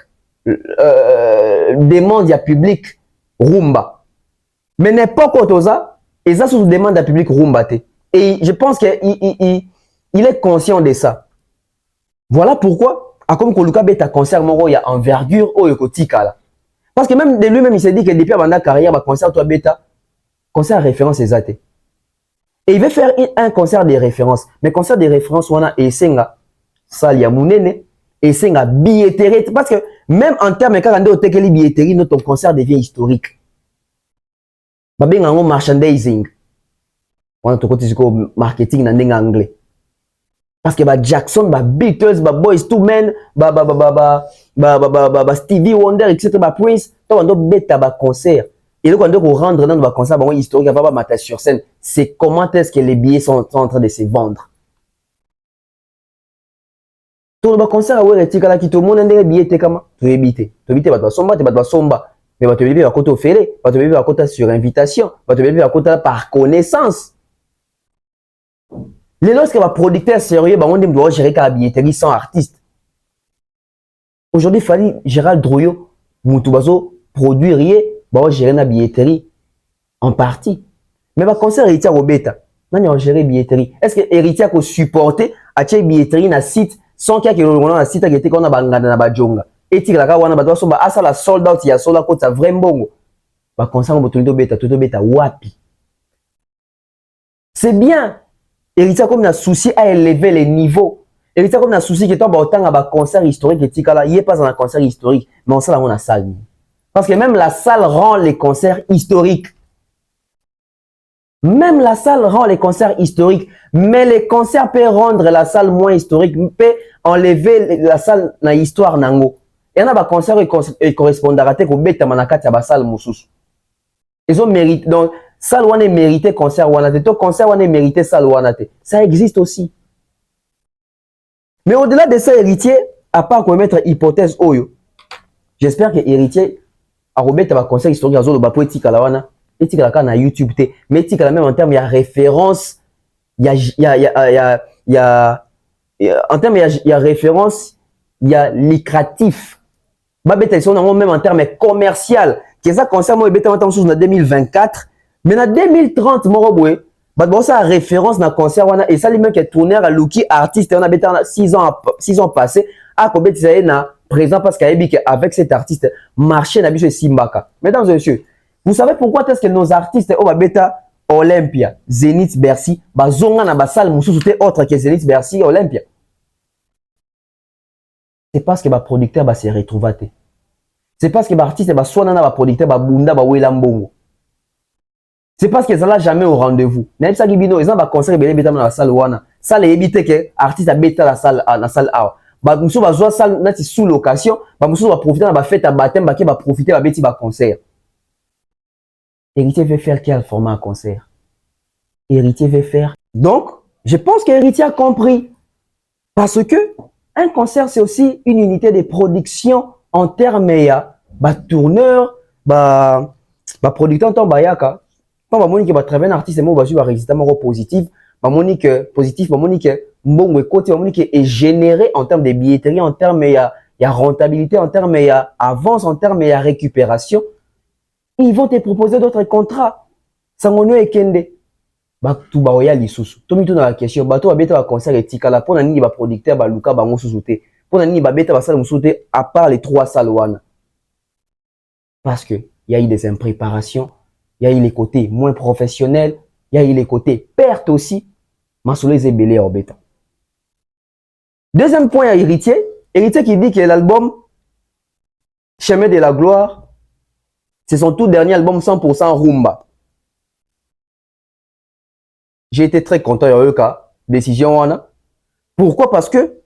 des mondes à public rumba. Mais n'importe quoi ça, et ça sous demande à public rumba. Et je pense qu'il est conscient de ça. Voilà pourquoi, à comme Koluka Beta concert Moro, il y a envergure au Yokotika là. Parce que même de lui-même, il s'est dit que depuis avant la carrière, bah, concert toi bêta, concert référence est zaté. Et il veut faire un concert de référence. Mais concert de référence, on a Essenga, Salia Mounene, Essenga billetterie. Parce que même en termes de caractère de tekeli billetterie, notre concert devient historique. Bah, bien en merchandising. On a tout côté marketing dans anglais. Parce que bah Jackson, bah Beatles, bah Boys II Men, bah Stevie Wonder, etc. Bah Prince, toi on doit bêta bah concert. Et là quand on doit rendre dans le concert, bah historique, bah mater sur scène. C'est comment est-ce que les billets sont en train de se vendre. Tout le concert, ouais, les tika là qui tout le monde a des billets, t'es comment? Tu ébites, bah somba, mais bah tu ébites à côté au félé, bah tu ébites à côté sur invitation, bah tu ébites à côté par connaissance. Les lorsque va producteur sérieux, bah on doit gérer la billetterie sans artiste. Aujourd'hui, il fallait Gérald Drouillot, Moutubazo, produire rien, bah gérer la billetterie en partie. Mais bah concert héritier au bêta, on a géré billetterie. Est-ce que héritier a supporté à tirer billetterie na site sans qu'il y ait un site qui était qu'on a bangada na badjonga. Et tu la wana badwa so ba asa la sold out ya sola kota vraiment bongo. Bah concert au bêta wapi. C'est bien. Héritier comme un souci à élever les niveaux. Héritier comme un souci que toi, bah, autant à concert historique et tika là, il est pas dans un concert historique, mais on sait la salle. Parce que même la salle rend les concerts historiques. Même la salle rend les concerts historiques, mais les concerts peuvent rendre la salle moins historique, peut enlever la salle dans l'histoire nango. Et on a un concert qui correspond à rater qu'au bête manakati à la salle moussous. Ils ont mérité. Donc, salle ou est mérité concert ou anaté, concert ou est mérité salle ou anaté. Ça existe aussi. Mais au-delà de ça, héritier, à part qu'on mettre hypothèse oyo, j'espère que héritier a remettre un concert historique à zone de poétique à la wana. et tu as na YouTube te, mais tu as même en termes il y a référence, il y a en termes il y a référence, il y a lucratif. Ba beta ils sont même en termes commercial. Que ça concerne moi beta en 2024, mais en 2030 moi boy, ba bon ça référence na concert wana et ça lui même qui est tourneur à Lucky artiste on a beta 6 ans passés à ko beta na présent parce qu'avec cet artiste marché na biso Simbaka. Mesdames et messieurs, vous savez pourquoi est-ce que nos artistes au beta Olympia, Zénith, Bercy, bazonga na basal mususu te autre que Zénith, Bercy, Olympia. C'est parce que ba producteur ba se retrouver. C'est parce que ba artiste ba swana na ba producteur ba bunda ba wela mbongo. C'est parce que ça l'a jamais au rendez-vous. Même ça qui bino, ils ont ba concert belé beta na la salle wana. Ça les éviter que artiste a beta la salle A. Ba mususu ba zoa salle na ti sous location, ba mususu ba profiter na ba fête à baptême ba ki ba profiter ba beti ba concert. Héritier veut faire quel format concert? Héritier veut faire. Donc, je pense qu'Héritier a compris. Parce que un concert, c'est aussi une unité de production en termes de tourneur, producteur, tant bayaka. Quand on dit que travailler un artiste, on va résultat positif. On dit que positif, on dit que bon côté, on dit que est généré en termes de billetterie, en termes il y a rentabilité, en termes il y a avance, en termes il y a récupération. Ils vont te proposer d'autres contrats. Sangono et Kende. Tout baoya lisusu. Tomi tout dans la question. Bato abeta ba concert etika la pona nini ba producteur ba luka bango susute. Pona nini ba beta ba salle musute à part les 3 salles wana. Parce que il y a eu des impréparations, il y a eu les côtés moins professionnels, il y a eu les côtés pertes aussi. Masole zebele au beta. Deuxième point, il y a Héritier. Héritier qui dit que l'album Chemin de la Gloire, c'est son tout dernier album 100% rumba. J'ai été très content de la décision. Pourquoi? Parce que,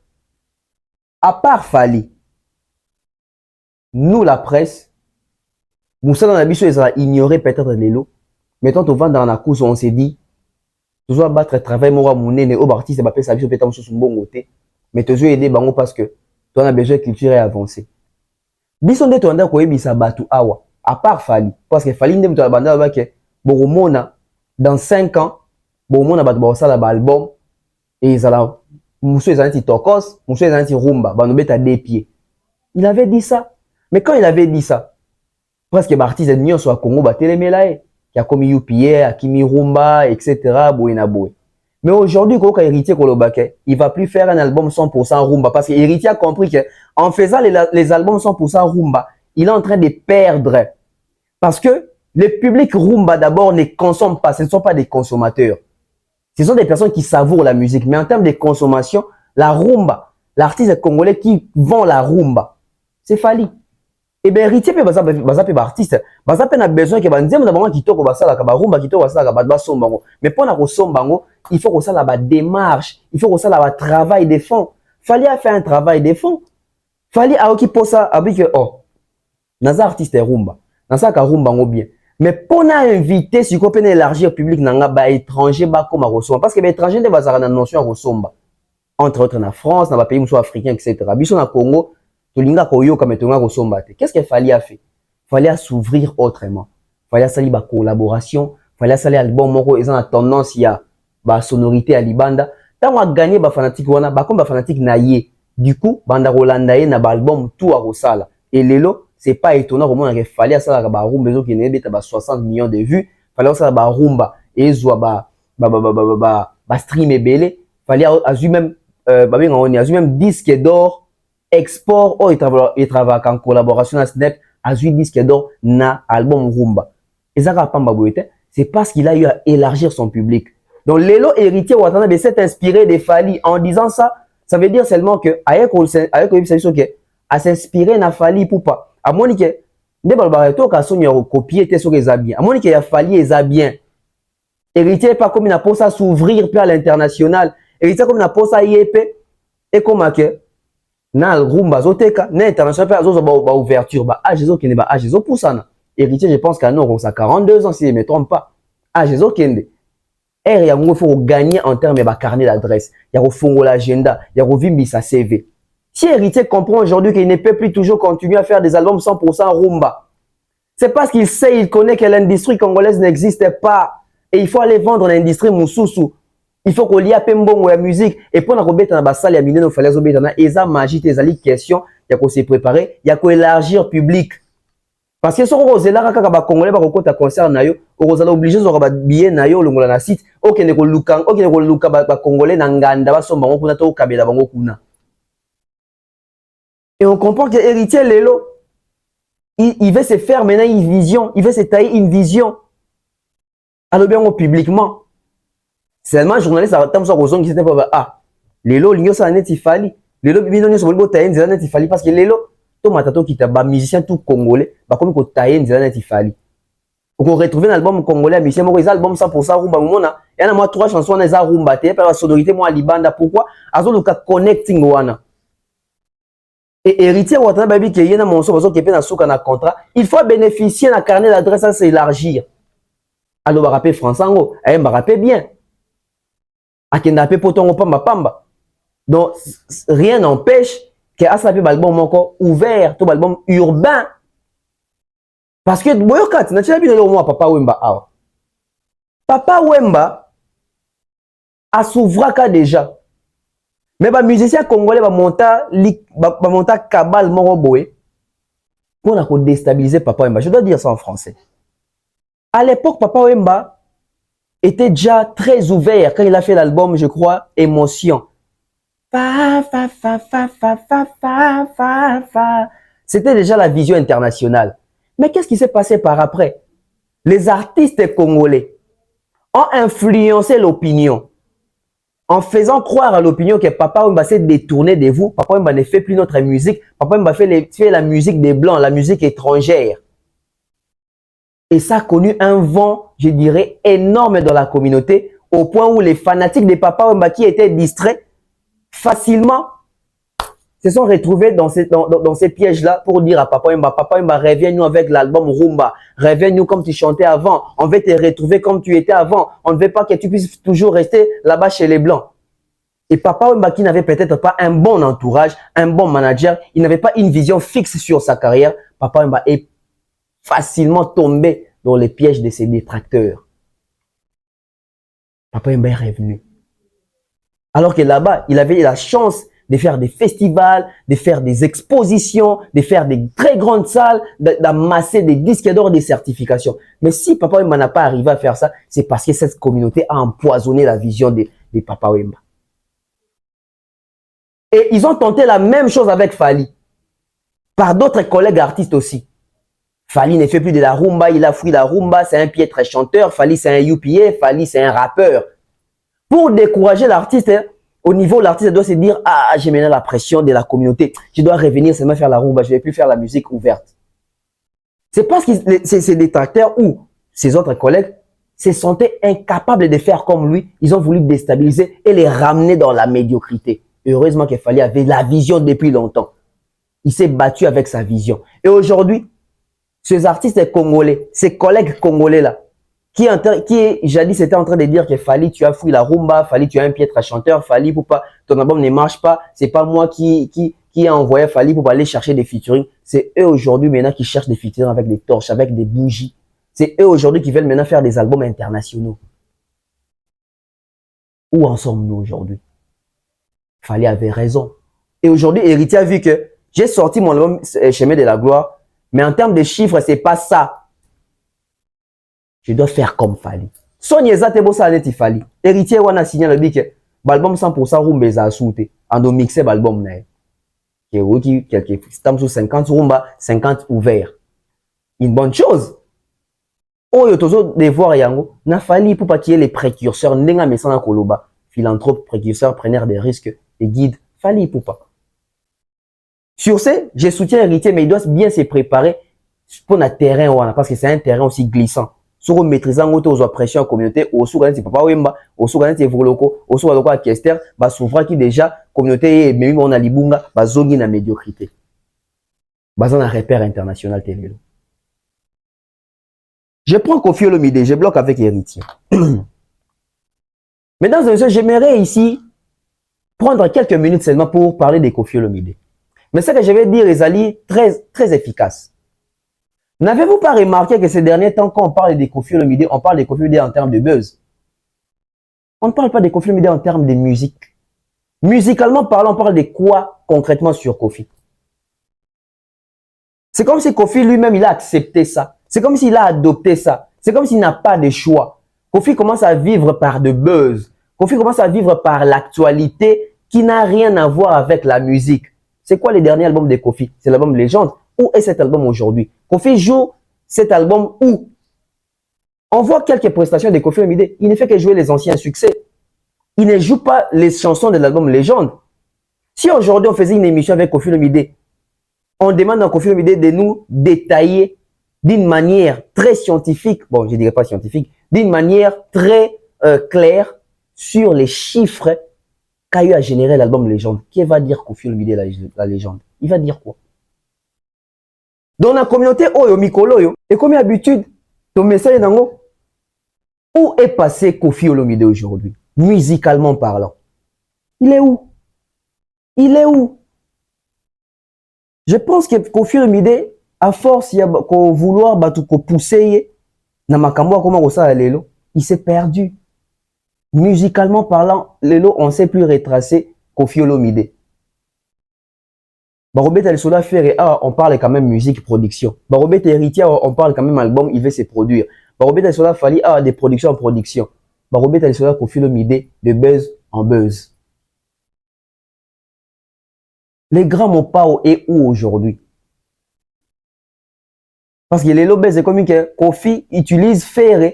à part Fali, nous, la presse, nous sommes dans la biche, ils ont ignoré peut-être les lots. Mettons, on va dans la course, on s'est dit, tu dois battre travail, moi, mon nez, au parti, c'est pas ça, biche, peut-être, sur son bon côté. Mais tu dois aider, bango, parce que tu as besoin de culture et avancer. Bison de ton ko ebisa batu awa. À part Fali, parce que Fali ndem to la banda ba ke boromona dans 5 ans, boromona ba to sala ba album et zala muso ezanti tokos, muso ezanti rumba, ba no beta des pieds. Il avait dit ça. Mais quand il avait dit ça, presque ba artiste nyon so Congo ba telemela e, qui a commis UPA, Akimi Rumba, etc. boina boy. Mais aujourd'hui, quand Héritier Kolobake, il va plus faire un album 100% rumba parce que Héritier a compris que en faisant les albums 100% rumba, il est en train de perdre. Parce que le public rumba d'abord ne consomme pas, ce ne sont pas des consommateurs. Ce sont des personnes qui savourent la musique. Mais en termes de consommation, la rumba, l'artiste congolais qui vend la rumba, c'est Fali. Et bien Héritier peut basape artiste, basape na besoin que banzem na moment kitoko basala ka ba rumba kitoko basala ka ba sombango. Mais pour na ko sombango, il faut que ça la démarche, il faut que ça la travail de fond. Fali a fait un travail de fond. Fali a qui pour ça avec que oh naza artiste rumba, naza ka rumba ngo bien. Mais pour na inviter si qu'on peut élargir le public nanga ba étranger ba comme resomba parce que les étrangers de bazara na notion resomba. Entre autres na France, na ba pays muso africains etc. Biso na Congo Tolinga koyoka metonga kosomba te. Qu'est-ce qu'il fallait faire? Fallait s'ouvrir autrement. Fallait sali ba collaboration, fallait sali album moko ils ont la tendance ya ba sonorité à libanda. Tant on a gagné ba fanatique wana ba comme ba fanatique na yé. Du coup, banda Rolanda na ba album tout à Rosala. Et lelo, c'est pas étonnant comment il fallait sala ba rumba bezo qui n'est pas 60 millions de vues. Fallait sala ba rumba et zo ba stream et belé. Fallait azu même on a même disque d'or export ou il travaille en collaboration avec Snap a eu disque d'or na album rumba. Et ça c'est parce qu'il a eu à élargir son public. Donc Lelo Héritier Ouattana s'est inspiré de Fali en disant ça, ça veut dire seulement que avec à s'inspirer na Fali pour pas. À mon que ne balbareto ka sonyo copier tes sur les habits. À mon que ya Fali les bien. Héritier pas comme il n'a pas ça s'ouvrir puis à l'international. Héritier comme il n'a pas ça yep et comme que na rumba zoteka na international pe azozo ba ouverture ba ajezo kende ba ajezo poussana Héritier je pense qu'à nous ça 42 ans si je me trompe pas ajezo kende er ya ngo faut gagner en termes de carnet d'adresse ya ko fongo l'agenda ya ko vimbi sa CV si Héritier comprend aujourd'hui qu'il ne peut plus toujours continuer à faire des albums 100% rumba C'est parce qu'il sait, il connaît que l'industrie congolaise n'existe pas. Et il faut aller vendre l'industrie Moussoussou. Il faut qu'on lie à Pembongo la musique. Et pour la rebête dans la salle, il y a miné nos falaises au bétana. Et ça, magie, tes alliés, question, il y a qu'on s'est préparé, il y a qu'on élargir public. Parce que si on est là, quand on Congolais, on a un concert, on est obligé de faire des billets, on a un site, on a un Congolais, et on comprend que l'héritier Lelo, il veut se faire maintenant une vision, il veut se tailler une vision. Alors bien publiquement. Seulement journaliste a tant ça raison qui c'était pas ah Lelo l'igno ça net il fallait. Lelo bino so bolbo tailler nzela net il fallait parce que Lelo to matato qui t'a musicien tout congolais ba comme ko tailler nzela net il fallait. On retrouver un album congolais musicien mo album 100% rumba mona. Il y a moi 3 chansons na za rumba té par la sonorité moi libanda pourquoi azo le connecting wana. Et héritier watana baby que yena mon so bazo kepe na souka na contrat, il faut bénéficier na carnet d'adresse à s'élargir. Alors, on va français, on va bien. Akenda pe potongo pamba pamba. Donc, rien n'empêche que Asape album encore ouvert, tout album urbain. Parce que, boyokat, n'a pas bien le mot Papa Wemba. Papa Wemba a s'ouvraka déjà. Mais les musiciens congolais vont monter cabal moroboé pour déstabiliser Papa Wemba. Je dois dire ça en français. À l'époque, Papa Wemba était déjà très ouvert quand il a fait l'album, je crois, Émotion. C'était déjà la vision internationale. Mais qu'est-ce qui s'est passé par après? Les artistes congolais ont influencé l'opinion en faisant croire à l'opinion que Papa Wemba s'est détourné de vous. Papa Wemba ne fait plus notre musique. Papa Wemba fait la musique des Blancs, la musique étrangère. Et ça a connu un vent, je dirais, énorme dans la communauté, au point où les fanatiques de Papa Wemba qui étaient distraits, facilement, se sont retrouvés dans ces pièges-là pour dire à Papa Wemba, reviens-nous avec l'album Rumba, reviens-nous comme tu chantais avant, on veut te retrouver comme tu étais avant, on ne veut pas que tu puisses toujours rester là-bas chez les Blancs. Et Papa Wemba qui n'avait peut-être pas un bon entourage, un bon manager, il n'avait pas une vision fixe sur sa carrière, Papa Wemba est facilement tombé dans les pièges de ses détracteurs. Papa Wemba est revenu. Alors que là-bas, il avait la chance de faire des festivals, de faire des expositions, de faire des très grandes salles, d'amasser des disques d'or, des certifications. Mais si Papa Wemba n'a pas arrivé à faire ça, c'est parce que cette communauté a empoisonné la vision de Papa Wemba. Et ils ont tenté la même chose avec Fally, par d'autres collègues artistes aussi. Fally ne fait plus de la rumba, il a fui la rumba, c'est un piètre chanteur, Fally c'est un UPA, Fally c'est un rappeur. Pour décourager l'artiste, au niveau l'artiste doit se dire, ah, j'ai maintenant la pression de la communauté, je dois revenir seulement faire la rumba, je ne vais plus faire la musique ouverte. C'est parce que ces détracteurs ou ses autres collègues se sentaient incapables de faire comme lui, ils ont voulu déstabiliser et les ramener dans la médiocrité. Heureusement qu'il Fally avait la vision depuis longtemps. Il s'est battu avec sa vision. Et aujourd'hui, ces artistes congolais, ces collègues congolais-là, qui jadis étaient en train de dire que Fally, tu as fouillé la rumba, Fally, tu as un piètre chanteur, Fally, ton album ne marche pas, c'est pas moi qui a envoyé Fally pour aller chercher des featuring. C'est eux aujourd'hui maintenant qui cherchent des featuring avec des torches, avec des bougies. C'est eux aujourd'hui qui veulent maintenant faire des albums internationaux. Où en sommes-nous aujourd'hui? Fally avait raison. Et aujourd'hui, Héritier a vu que j'ai sorti mon album Chemin de la Gloire, mais en termes de chiffres, c'est pas ça. Je dois faire comme Fally. Sonia Zate Bossa Aneti Fally. Héritier wana signé le dit que l'album 100% rumba est assoute. On a mixé l'album. Qui quelques stamps sur 50 rumba, 50 ouverts. Une bonne chose. Oh, yo tozo devoir yango. Na Fally pour pas qu'il y ait les précurseurs. Nenga mesana koloba. Philanthrope, précurseur, preneur des risques et guide. Fally pour pas. Sur ce, je soutiens Héritier, mais il doit bien se préparer pour un terrain, parce que c'est un terrain aussi glissant. Sur le maîtrisant aux pression en communauté, au sourd c'est Papa Wemba, au sourd c'est Voloko, au sourd à Kester, bah souverain qui déjà communauté même on a libunga, bah zongi na médiocrité. Bah on a repère international télé. Je prends Koffi Olomide, je bloque avec Héritier. Mesdames et messieurs, j'aimerais ici prendre quelques minutes seulement pour parler de Koffi Olomide. Mais ce que je vais dire, les alliés, très efficace. N'avez-vous pas remarqué que ces derniers temps, quand on parle des Koffi Olomide, on parle des Koffi Olomide en termes de buzz? On ne parle pas des Koffi Olomide en termes de musique. Musicalement parlant, on parle de quoi concrètement sur Koffi? C'est comme si Koffi lui-même, il a accepté ça. C'est comme s'il a adopté ça. C'est comme s'il n'a pas de choix. Koffi commence à vivre par de buzz. Koffi commence à vivre par l'actualité qui n'a rien à voir avec la musique. C'est quoi le dernier album de Koffi? C'est l'album Légende. Où est cet album aujourd'hui? Koffi joue cet album où? On voit quelques prestations de Koffi Olomide. Il ne fait que jouer les anciens succès. Il ne joue pas les chansons de l'album Légende. Si aujourd'hui on faisait une émission avec Koffi Olomide, on demande à Koffi Olomide de nous détailler d'une manière très scientifique, bon, je ne dirais pas scientifique, d'une manière très claire sur les chiffres qu'a eu à générer l'album Légende. Qui va dire Koffi Olomide la légende? Il va dire quoi? Dans la communauté Oyo Mikolo Oyo, et comme d'habitude, ton message est où est passé Koffi Olomide aujourd'hui, musicalement parlant? Il est où? Il est où? Je pense que Koffi Olomide, à force de vouloir pousser na makambo comme ça lelo, il s'est perdu. Musicalement parlant, lelo on ne sait plus retracer Koffi Olomide. Barobet El Sola Ferre, on parle quand même musique production. Barobet Héritier, on parle quand même album, il veut se produire. Barobet El Sola Fali, des productions en production. Barobet El Sola Koffi Olomide, de buzz en buzz. Les grands Mopao est où aujourd'hui? Parce que les lobes, c'est comme que Koffi utilise Ferre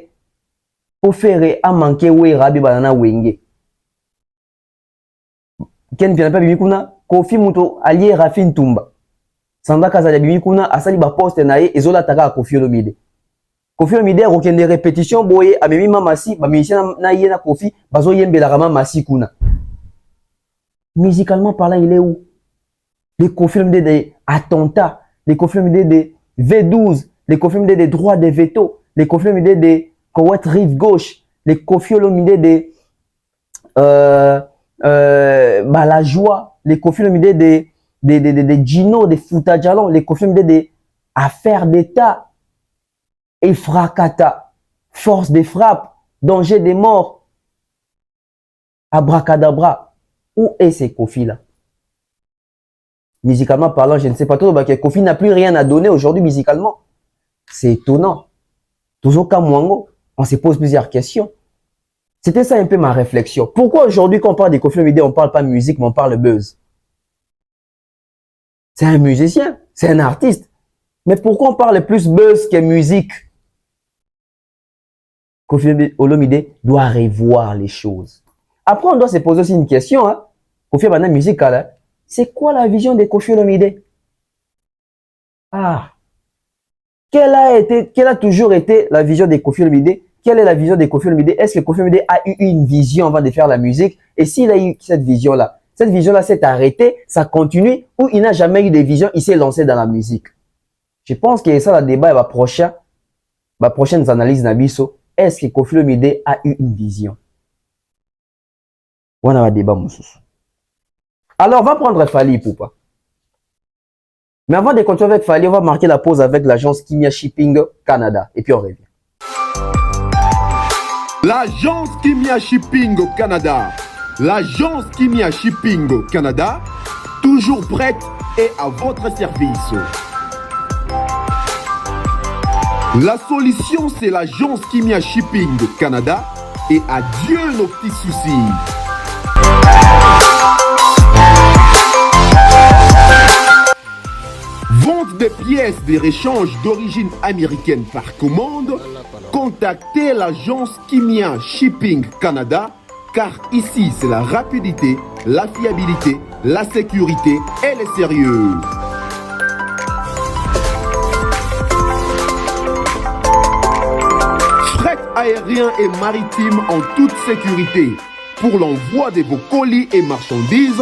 pour faire à manquer ou Rabi Banana Wenge. Ken Pianapa Bimikuna, Koffi Muto allié Rafin Tumba. Sanda Kazadia Bimikuna, Asali Baposte Nae, et Zola Taka Koffi Olomide. Koffi Olomide a aucune répétition, boye, a Mimi Mamasi, Bamisha Naïena Koffi, Bazo Yembe la Rama Masi Kuna. Musicalement parlant, il est où? Les Koffi Olomide des attentats, les Koffi Olomide des V12, les Koffi Olomide des droits de veto, les Koffi Olomide des Kowet Rive Gauche, les Koffi Olomide des la joie, les Koffi Olomide des Gino, des Fouta Djalon, les Koffi Olomide des affaires d'État, Efrakata, force des frappes, danger des morts, abracadabra. Où est ces Koffi là? Musicalement parlant, je ne sais pas trop, que Koffi n'a plus rien à donner aujourd'hui musicalement. C'est étonnant. Toujours comme Mwango, on se pose plusieurs questions. C'était ça un peu ma réflexion. Pourquoi aujourd'hui, quand on parle de Koffi Olomide, on ne parle pas musique, mais on parle buzz? C'est un musicien, c'est un artiste. Mais pourquoi on parle plus buzz que musique? Koffi Olomide doit revoir les choses. Après, on doit se poser aussi une question. Hein? Koffi Olomide musical, hein? C'est quoi la vision de Koffi Olomide? Quelle a toujours été la vision de Koffi Olomide? Quelle est la vision de Koffi Olomide? Est-ce que Koffi Olomide a eu une vision avant de faire la musique? Et s'il a eu cette vision-là s'est arrêtée, ça continue, ou il n'a jamais eu de vision, il s'est lancé dans la musique? Je pense que ça, le débat, la prochaine analyse Nabiso, est-ce que Koffi Olomide a eu une vision? On a un débat, mon sous. Alors, on va prendre Fali Poupa. Mais avant de continuer avec Fali, on va marquer la pause avec l'agence Kimia Shipping Canada. Et puis on revient. L'agence Kimia Shipping au Canada. L'agence Kimia Shipping au Canada, toujours prête et à votre service. La solution, c'est l'agence Kimia Shipping au Canada et adieu nos petits soucis. Vente des pièces de rechange d'origine américaine par commande, contactez l'agence Kimia Shipping Canada, car ici c'est la rapidité, la fiabilité, la sécurité et le sérieux. Fret aérien et maritime en toute sécurité pour l'envoi de vos colis et marchandises,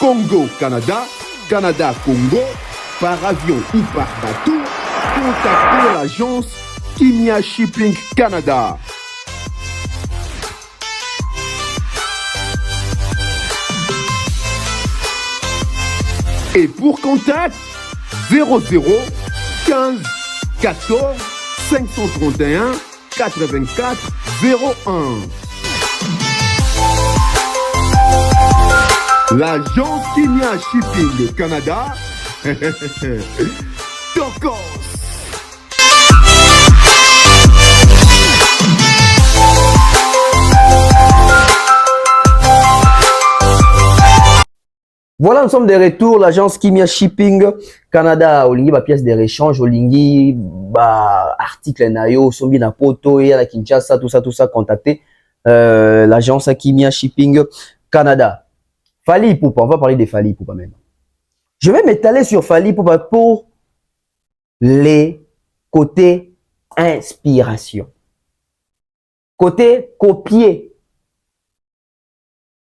Congo-Canada, Canada-Congo, par avion ou par bateau, contactez l'agence Kimia Shipping Canada. Et pour contact, 00 15 14 531 84 01. L'agence Kimia Shipping Canada, Tokos. Voilà, nous sommes de retour, l'agence Kimia Shipping Canada, olingi ba pièce de réchange, olingi ba article nayo, sombi na poto et à la Kinshasa, tout ça, contactez l'agence Kimia Shipping Canada. Fally Ipupa, on va parler de Fally Ipupa maintenant. Je vais m'étaler sur Fally Ipupa pour les côtés inspiration. Côté copier.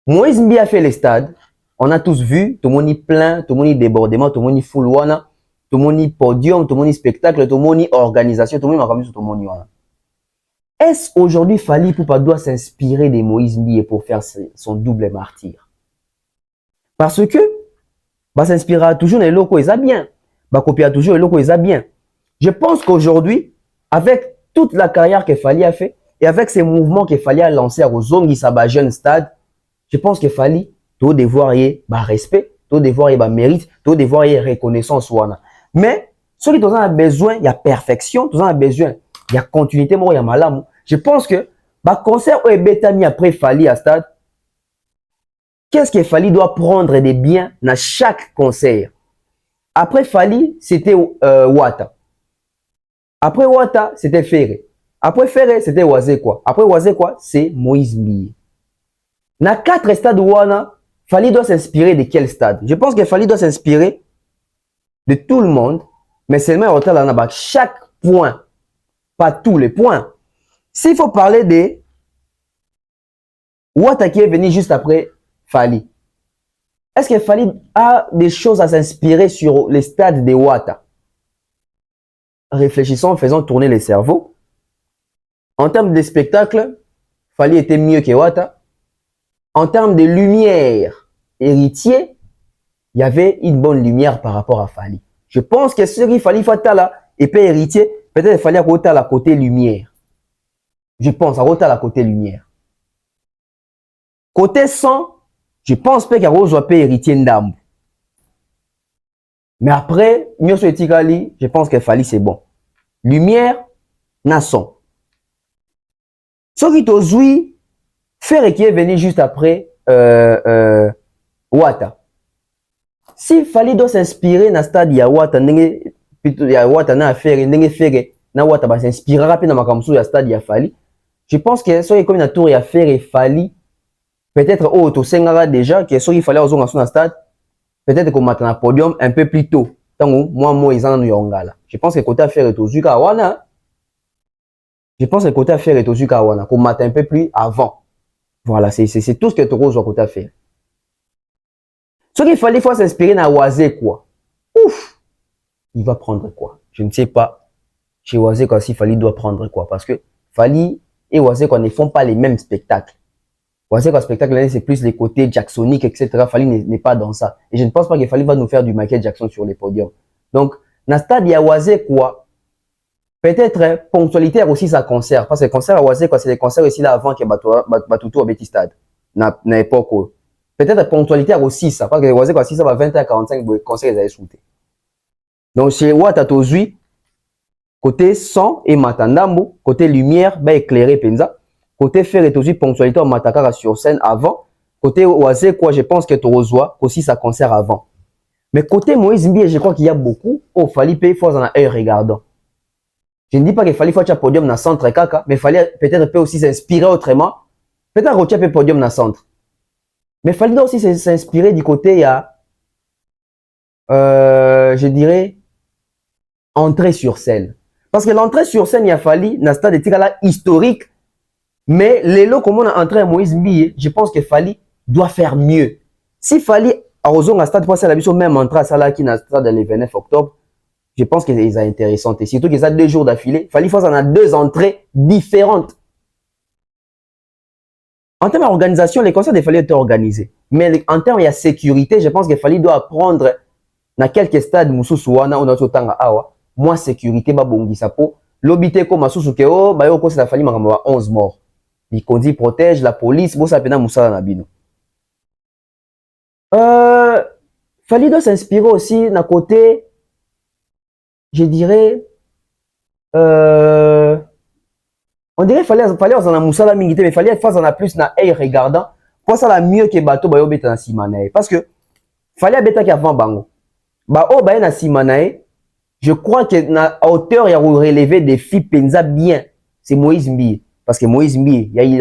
Moïse Mbi a fait les stades. On a tous vu, tout le monde est plein, tout le monde est débordement, tout le monde est full one, tout le monde est podium, tout le monde est spectacle, tout le monde est organisation, tout le monde est tout le monde est. Est-ce aujourd'hui Fally Ipupa doit s'inspirer de Moïse Mbi pour faire son double martyr? Parce que, bah, s'inspirera toujours les locaux, ils a bien. Bah, copiera toujours les locaux, ils a bien. Je pense qu'aujourd'hui, avec toute la carrière que Fally a fait, et avec ces mouvements que Fally a lancés à Zongi Saba jeune stade, je pense que Fally tout devoir y ba respect, tout devoir y ba mérite, tout devoir y reconnaissance wana. Mais ceux qui ont besoin, il y a perfection, tout a besoin, il y a continuité, il y a malam. Je pense que ba concert ou betami après Fally à stade, qu'est-ce que Fally doit prendre de bien dans chaque concert? Après Fally, c'était Wata. Après Wata, c'était Ferré. Après Ferré, c'était Wazé quoi. Après Wazé quoi, c'est Moïse Mbi. Dans 4 stades wana, Fally doit s'inspirer de quel stade? Je pense que Fally doit s'inspirer de tout le monde, mais seulement au total dans chaque point, pas tous les points. S'il faut parler de Wata qui est venu juste après Fally, est-ce que Fally a des choses à s'inspirer sur les stades de Wata? Réfléchissons, faisons tourner les cerveaux. En termes de spectacle, Fally était mieux que Wata. En termes de lumière, héritier, il y avait une bonne lumière par rapport à Fally. Je pense que ce qu'il fallait faire là, et puis héritier, peut-être il fallait à la côté lumière. Je pense à la côté lumière. Côté sang, je pense pas qu'il y a Rose héritier ndambu. Mais après, mieux sur Etikali, je pense que Fally c'est bon. Lumière, nason. Ce qui t'ozoui, Ferré qui est venu juste après Wata. Si Fally doit s'inspirer dans le stade ya Wata, plutôt ya Wata na Ferré, ndenge Ferré na Wata ba s'inspirera pe na makamsu ya stade ya Fally. Je pense que soit comme na tour ya Ferré Fally, peut-être auto sengara déjà que soit il fallait aux dans stade, peut-être qu'on matin na podium un peu plus tôt. Tango moi ils en yongala. Je pense que côté Ferré to zuka wana. Je pense que côté Ferré to zuka wana qu'on matin un peu plus avant. Voilà, c'est tout ce que Toro doit côté faire. Ce qu'il fallait, il faut s'inspirer dans Wazé quoi. Ouf! Il va prendre quoi? Je ne sais pas. Chez Wazé quoi, si Fally doit prendre quoi? Parce que Fally et Wazé quoi ne font pas les mêmes spectacles. Wazé quoi, spectacle c'est plus les côtés jacksoniques, etc. Fally n'est pas dans ça. Et je ne pense pas que Fally va nous faire du Michael Jackson sur les podiums. Donc, dans le stade, il y a Wazé quoi. Peut-être ponctualité aussi ça concert parce que concert à Wazé quoi c'est les concerts aussi là avant que Batutu à Betty Stade na époque peut-être ponctualité aussi ça parce que Wazé quoi si ça va 20h45 le concert ils avaient shooté. Donc chez Wata tozui côté son et matandambo côté lumière ba éclairé penza côté faire et tozui ponctualité au matakara sur scène avant côté Wazé quoi je pense que Torozwa aussi ça concert avant. Mais côté Moïse Mbi je crois qu'il y a beaucoup au Fally payer force en un regardant. Je ne dis pas qu'il fallait faire un podium dans le centre kaka, mais il fallait peut-être aussi s'inspirer autrement. Peut-être retirer un podium dans le centre. Mais il fallait aussi s'inspirer du côté, il y a, je dirais, entrée sur scène. Parce que l'entrée sur scène, il a fallu, dans le stade de Tikala historique, mais les lots comme on a entré à Moïse Mbi, je pense que Fally doit faire mieux. S'il fallait, à Ozon, à stade, pour ça, la mission même entrée à Salah qui dans le stade le 29 octobre, je pense que c'est intéressant. Et surtout qu'ils ont 2 jours d'affilée. Fally Force en a 2 entrées différentes. En termes d'organisation, les concerts, il fallait être organisés. Mais en termes de sécurité, je pense qu'il fallait doit apprendre dans quelques stades, Moussou Souana, ou notre Tanga Awa, moi sécurité ba bongisa po lobité ko masusu ke o ba yo ko c'est la famille makambo ba 11 morts. Likondi protège la police bo sa pena musala na bino. Fali doit s'inspirer aussi d'un côté, je dirais, on dirait fallait en a moussala mingité, mais fallait faire en a plus na œil regardant pour ça la mieux que bateau ba yo beta na simanae parce que fallait beta qui avant bango ba o ba na simanae. Je crois que na hauteur il y a relevé des filles penza bien, c'est Moïse Mbi parce que Moïse Mbi il y a eu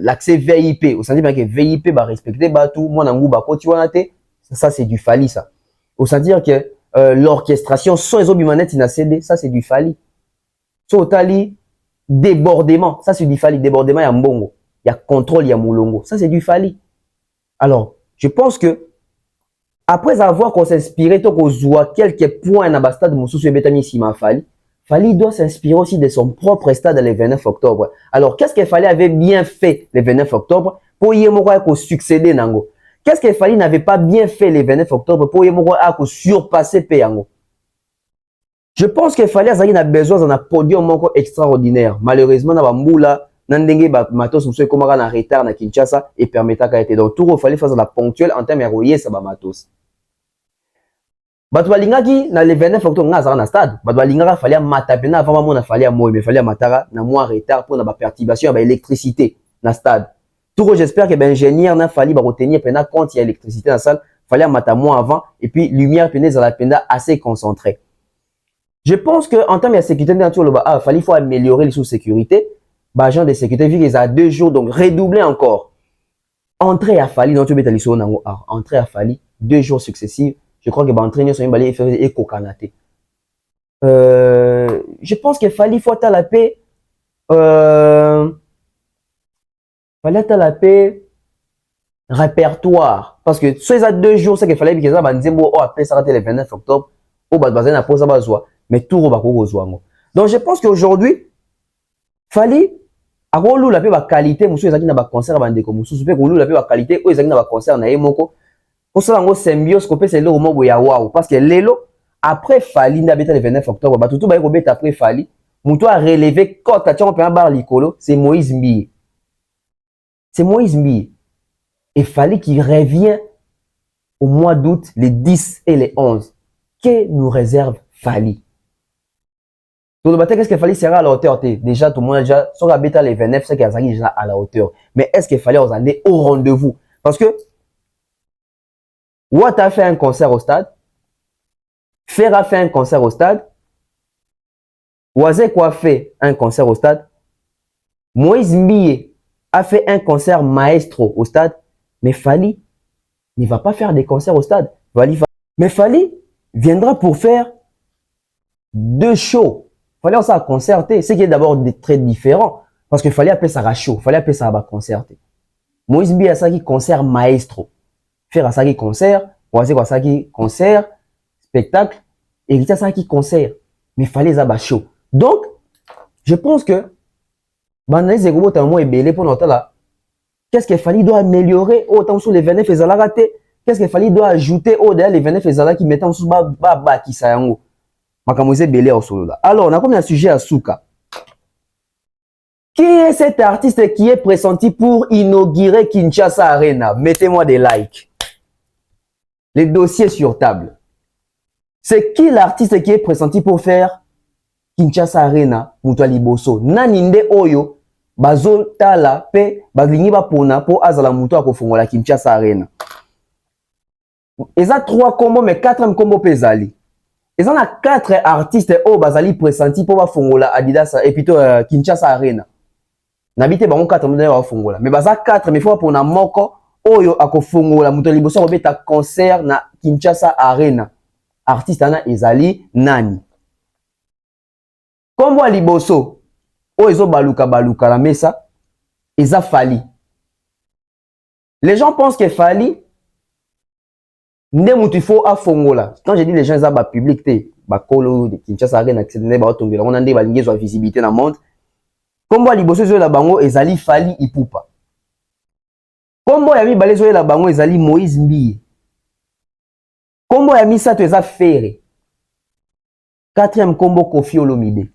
l'accès VIP, au sens que VIP va respecter batou, moi n'angou ba koti wana te, ça c'est du Fali ça. Au sens que l'orchestration sans les obimanettes n'a cédé, ça c'est du Fali. So tali débordement, ça c'est du Fali, débordement il y a mbongo, il y a contrôle, il y a moulongo, ça c'est du Fali. Alors, je pense que après avoir qu'on s'inspirait to ko zoa quelques points na bastade mususu betami sima Fali. Fali doit s'inspirer aussi de son propre stade le 29 octobre. Alors, qu'est-ce que Fali avait bien fait le 29 octobre pour y succéder nango? Qu'est-ce que Fali n'avait pas bien fait le 29 octobre pour y surpasser Peyango? Je pense que Fali a besoin d'un podium extraordinaire. Malheureusement, na bamboula, nandenge ba matos muso komaka na retard na Kinshasa et permettra qu'à être donc tout Fali faire la ponctuelle en termes héroïques ça ba matos. Bato balingaki na le 29 octobre nga azala na stade bato balingaka fallait matapena avant mona fallait moi mais fallait matara na moi retard pour na ba perturbation ba électricité na stade tout j'espère que ben ingénieur na fallait ba retenir pena compte il y a électricité dans la salle fallait mater moi avant et puis lumière pena za la penda assez concentrée. Je pense que en termes de sécurité nature le ba fallait faut améliorer les sous-sécurité ba agent de sécurité vu qu'ils a 2 jours donc redoubler encore entrée à Fali donc tu beta liso nango entrée à Fali 2 jours successifs. Je crois que l'entraîneur sont balé et kokanaté. Je pense qu'il fallait faut à la paix. Fallait à la paix répertoire parce que soit les 2 jours c'est qu'il fallait que ça banzembo oh après ça le 29 octobre au bazin na posa bazwa mais tout ba ko zwango. Donc je pense qu'aujourd'hui fallait akolu la paix ba qualité musu ezaki na ba concert bandeko musu pe kolu la paix ba qualité o ezaki na ba concert na yemoko. Pour ça, on symbiose qu'on peut c'est le moment où il y a waouh parce que l'élo après Fali n'habite le 29 octobre bah tout va y après Fali Moutou a relevé quand tu as un bar licolo c'est Moïse Mbi. C'est Moïse Mbi. Et Fali qui revient au mois d'août les 10 et les 11. Que nous réserve Fali? Tout le matin, qu'est-ce que Fali sera à la hauteur? Déjà, tout le monde a déjà, sur la bêta les 29, c'est qu'il y a déjà à la hauteur. Mais est-ce qu'il fallait aller au rendez-vous? Parce que Watt a fait un concert au stade. Fer a fait un concert au stade. Wazek a fait un concert au stade. Moïse Mbiye a fait un concert maestro au stade. Mais Fali ne va pas faire des concerts au stade. Mais Fali viendra pour faire 2 shows. Fali on s'est concerté. Ce qui est d'abord très différent. Parce que Fali appelle ça show. Fali appelle ça concerté. Moïse Mbiye a ça qui concert maestro. Faire ça qui concert, Wazek a ça qui concert, spectacle, et il y a ça qui concert. Mais il fallait ça show. Donc, je pense que qu'est-ce qu'il fallait doit améliorer autant sur les 29 et raté. Qu'est-ce qu'il fallait doit ajouter au derrière les 29 et qui mettent en sous bas qui ça yango. Makamouze belé au solo là. Alors, on a comme un sujet à Souka. Qui est cet artiste qui est pressenti pour inaugurer Kinshasa Arena? Mettez-moi des likes. Les dossiers sur table. C'est qui l'artiste qui est pressenti pour faire Kinshasa Arena Mutua Liboso? Naninde Oyo, Bazo Tala, Pe, Baglingi Bapona, pour Azala Mutua Kofongola Kinshasa Arena. Ils ont 3 combos, mais 4e combo Pezali. Ils ont 4 artistes au Bazali pressenti pour Fongola Adidas et plutôt Kinshasa Arena. N'habitez pas 4 modèles à Fongola. Mais Baza 4, mais il faut pour na moko. Oyo akofongola Mutua Liboso robeta concert na Kinshasa Arena. Artiste ana ezali nani? Kombo Liboso o ezo baluka la mesa eza Fali. Les gens pensent que Fali ne mutu faut afongola. Quand je dis les gens ils ba public te ba kolo de Kinshasa Arena etc. ba tongela on ande ba lingi zo visibilité na monde. Kombo Liboso zo la bango ezali Fali Ipupa. Kombo ya mibale zo la bango ezali Moïse Mbiye. Combo ya misato eza Fere. Quatrième combo Kofi Olomide.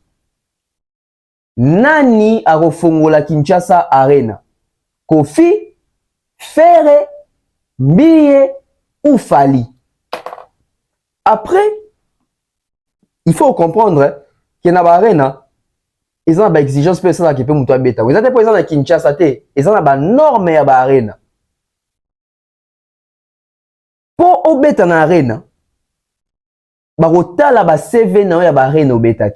Nani akofongola Kinshasa Arena? Kofi, Fere, Mbiye ou Fali? Après, il faut comprendre qu'il y a une arena, ils ont des exigences pour ça qui peut monter à bêta. Vous êtes présent à Kinshasa, ils ont des normes à l'arena. Pour au bêta na arena, barota la ba CV na ya ba arena au bêta.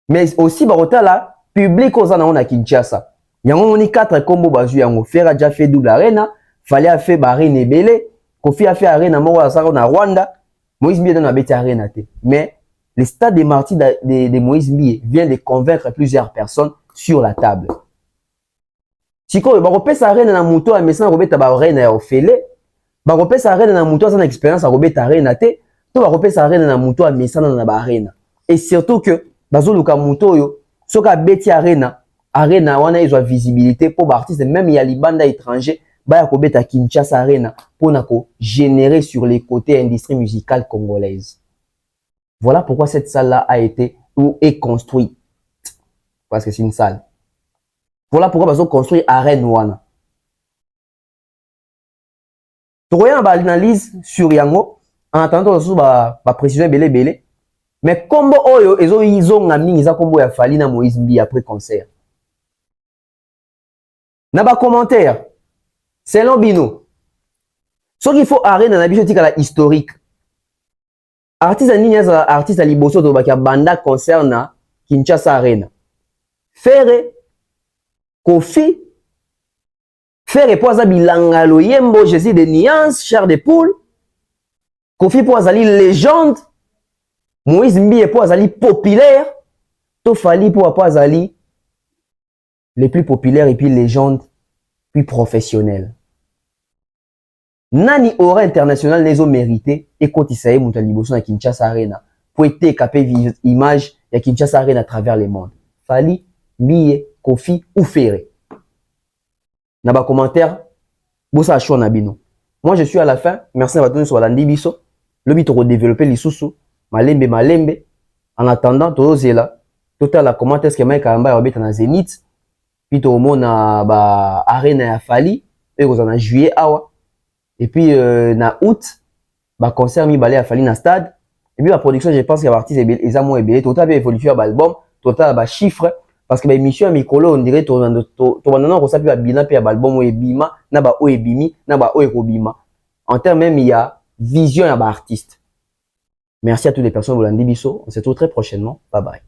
Mais aussi barota la public aux ana na Kinshasa. Yango moni 4 combo bazu yango Fera déjà fait double arena, fallait a fait ba arena belé, Kofi a fait arena moko à na Rwanda, Moïse Mbiye dans la bêta arena té. Mais le stade des martyrs de Moïse Mbiye vient de convaincre plusieurs personnes sur la table. Si quoi bakopesa arena na muto a mesana robeta ba arena ya ofele, bakopesa arena na muto a expérience à robeta arena té, to bakopesa arena na muto a mesana na ba arena. Et surtout que bazoluka muto yo soka beti arena wana ils ont visibilité pour artistes même il y a libanda étranger ba ko beta Kinshasa arena pour nako générer sur les côtés industrie musicale congolaise. Voilà pourquoi cette salle là a été ou est construite parce que c'est une salle. Voilà pourquoi ils ont construit arena wana. Tu regardes l'analyse sur yango en attendant que ba précision belé. Mais combo oyo ils ont ngami za combo ya Fali na Moïse Mbiye après concert. Na ba commentaire selon Bino. Ce qu'il faut arrêter na biso tika la historique. Artiste nini za artiste liboso to baka banda concert na Kinshasa Arena. Fere Kofi Fere po za bilanga loyembo Jésus de nuance chair de poule. Kofi po azali légende. Moïse Mbiye po azali populaire, to Fali po azali les plus populaires et puis légende, puis professionnels. Nani aura international les ont mérité et quand il s'agit de liboso na Kinshasa Arena pour être capé image ya Kinshasa Arena à travers le monde. Fali, Mbiye, Kofi ou Fere. Na ba commentaire, bosa choix na bino. Moi je suis à la fin. Merci à tous sur la ndibiso. Le but de développer les sous. Malembe. En attendant, tozela, total la comment est-ce que Mike Kamba va être dans Zénith, puis tout le monde na ba arena ya Fali, et vous en a juillet awa, et puis na août, ba concert mi balé à Fali na stade, et puis la production je pense qu'il y a artiste ils ont moins belé, total évolué à album, total ba chiffre, parce que ba émission à Mikolo on dirait to maintenant on s'appuie ba bilan puis à album ou ebima, na ba o ebimi, na ba o ekobima. En termes même il y a vision à ba artiste. Merci à toutes les personnes de Bolandi Bisso. On se retrouve très prochainement. Bye bye.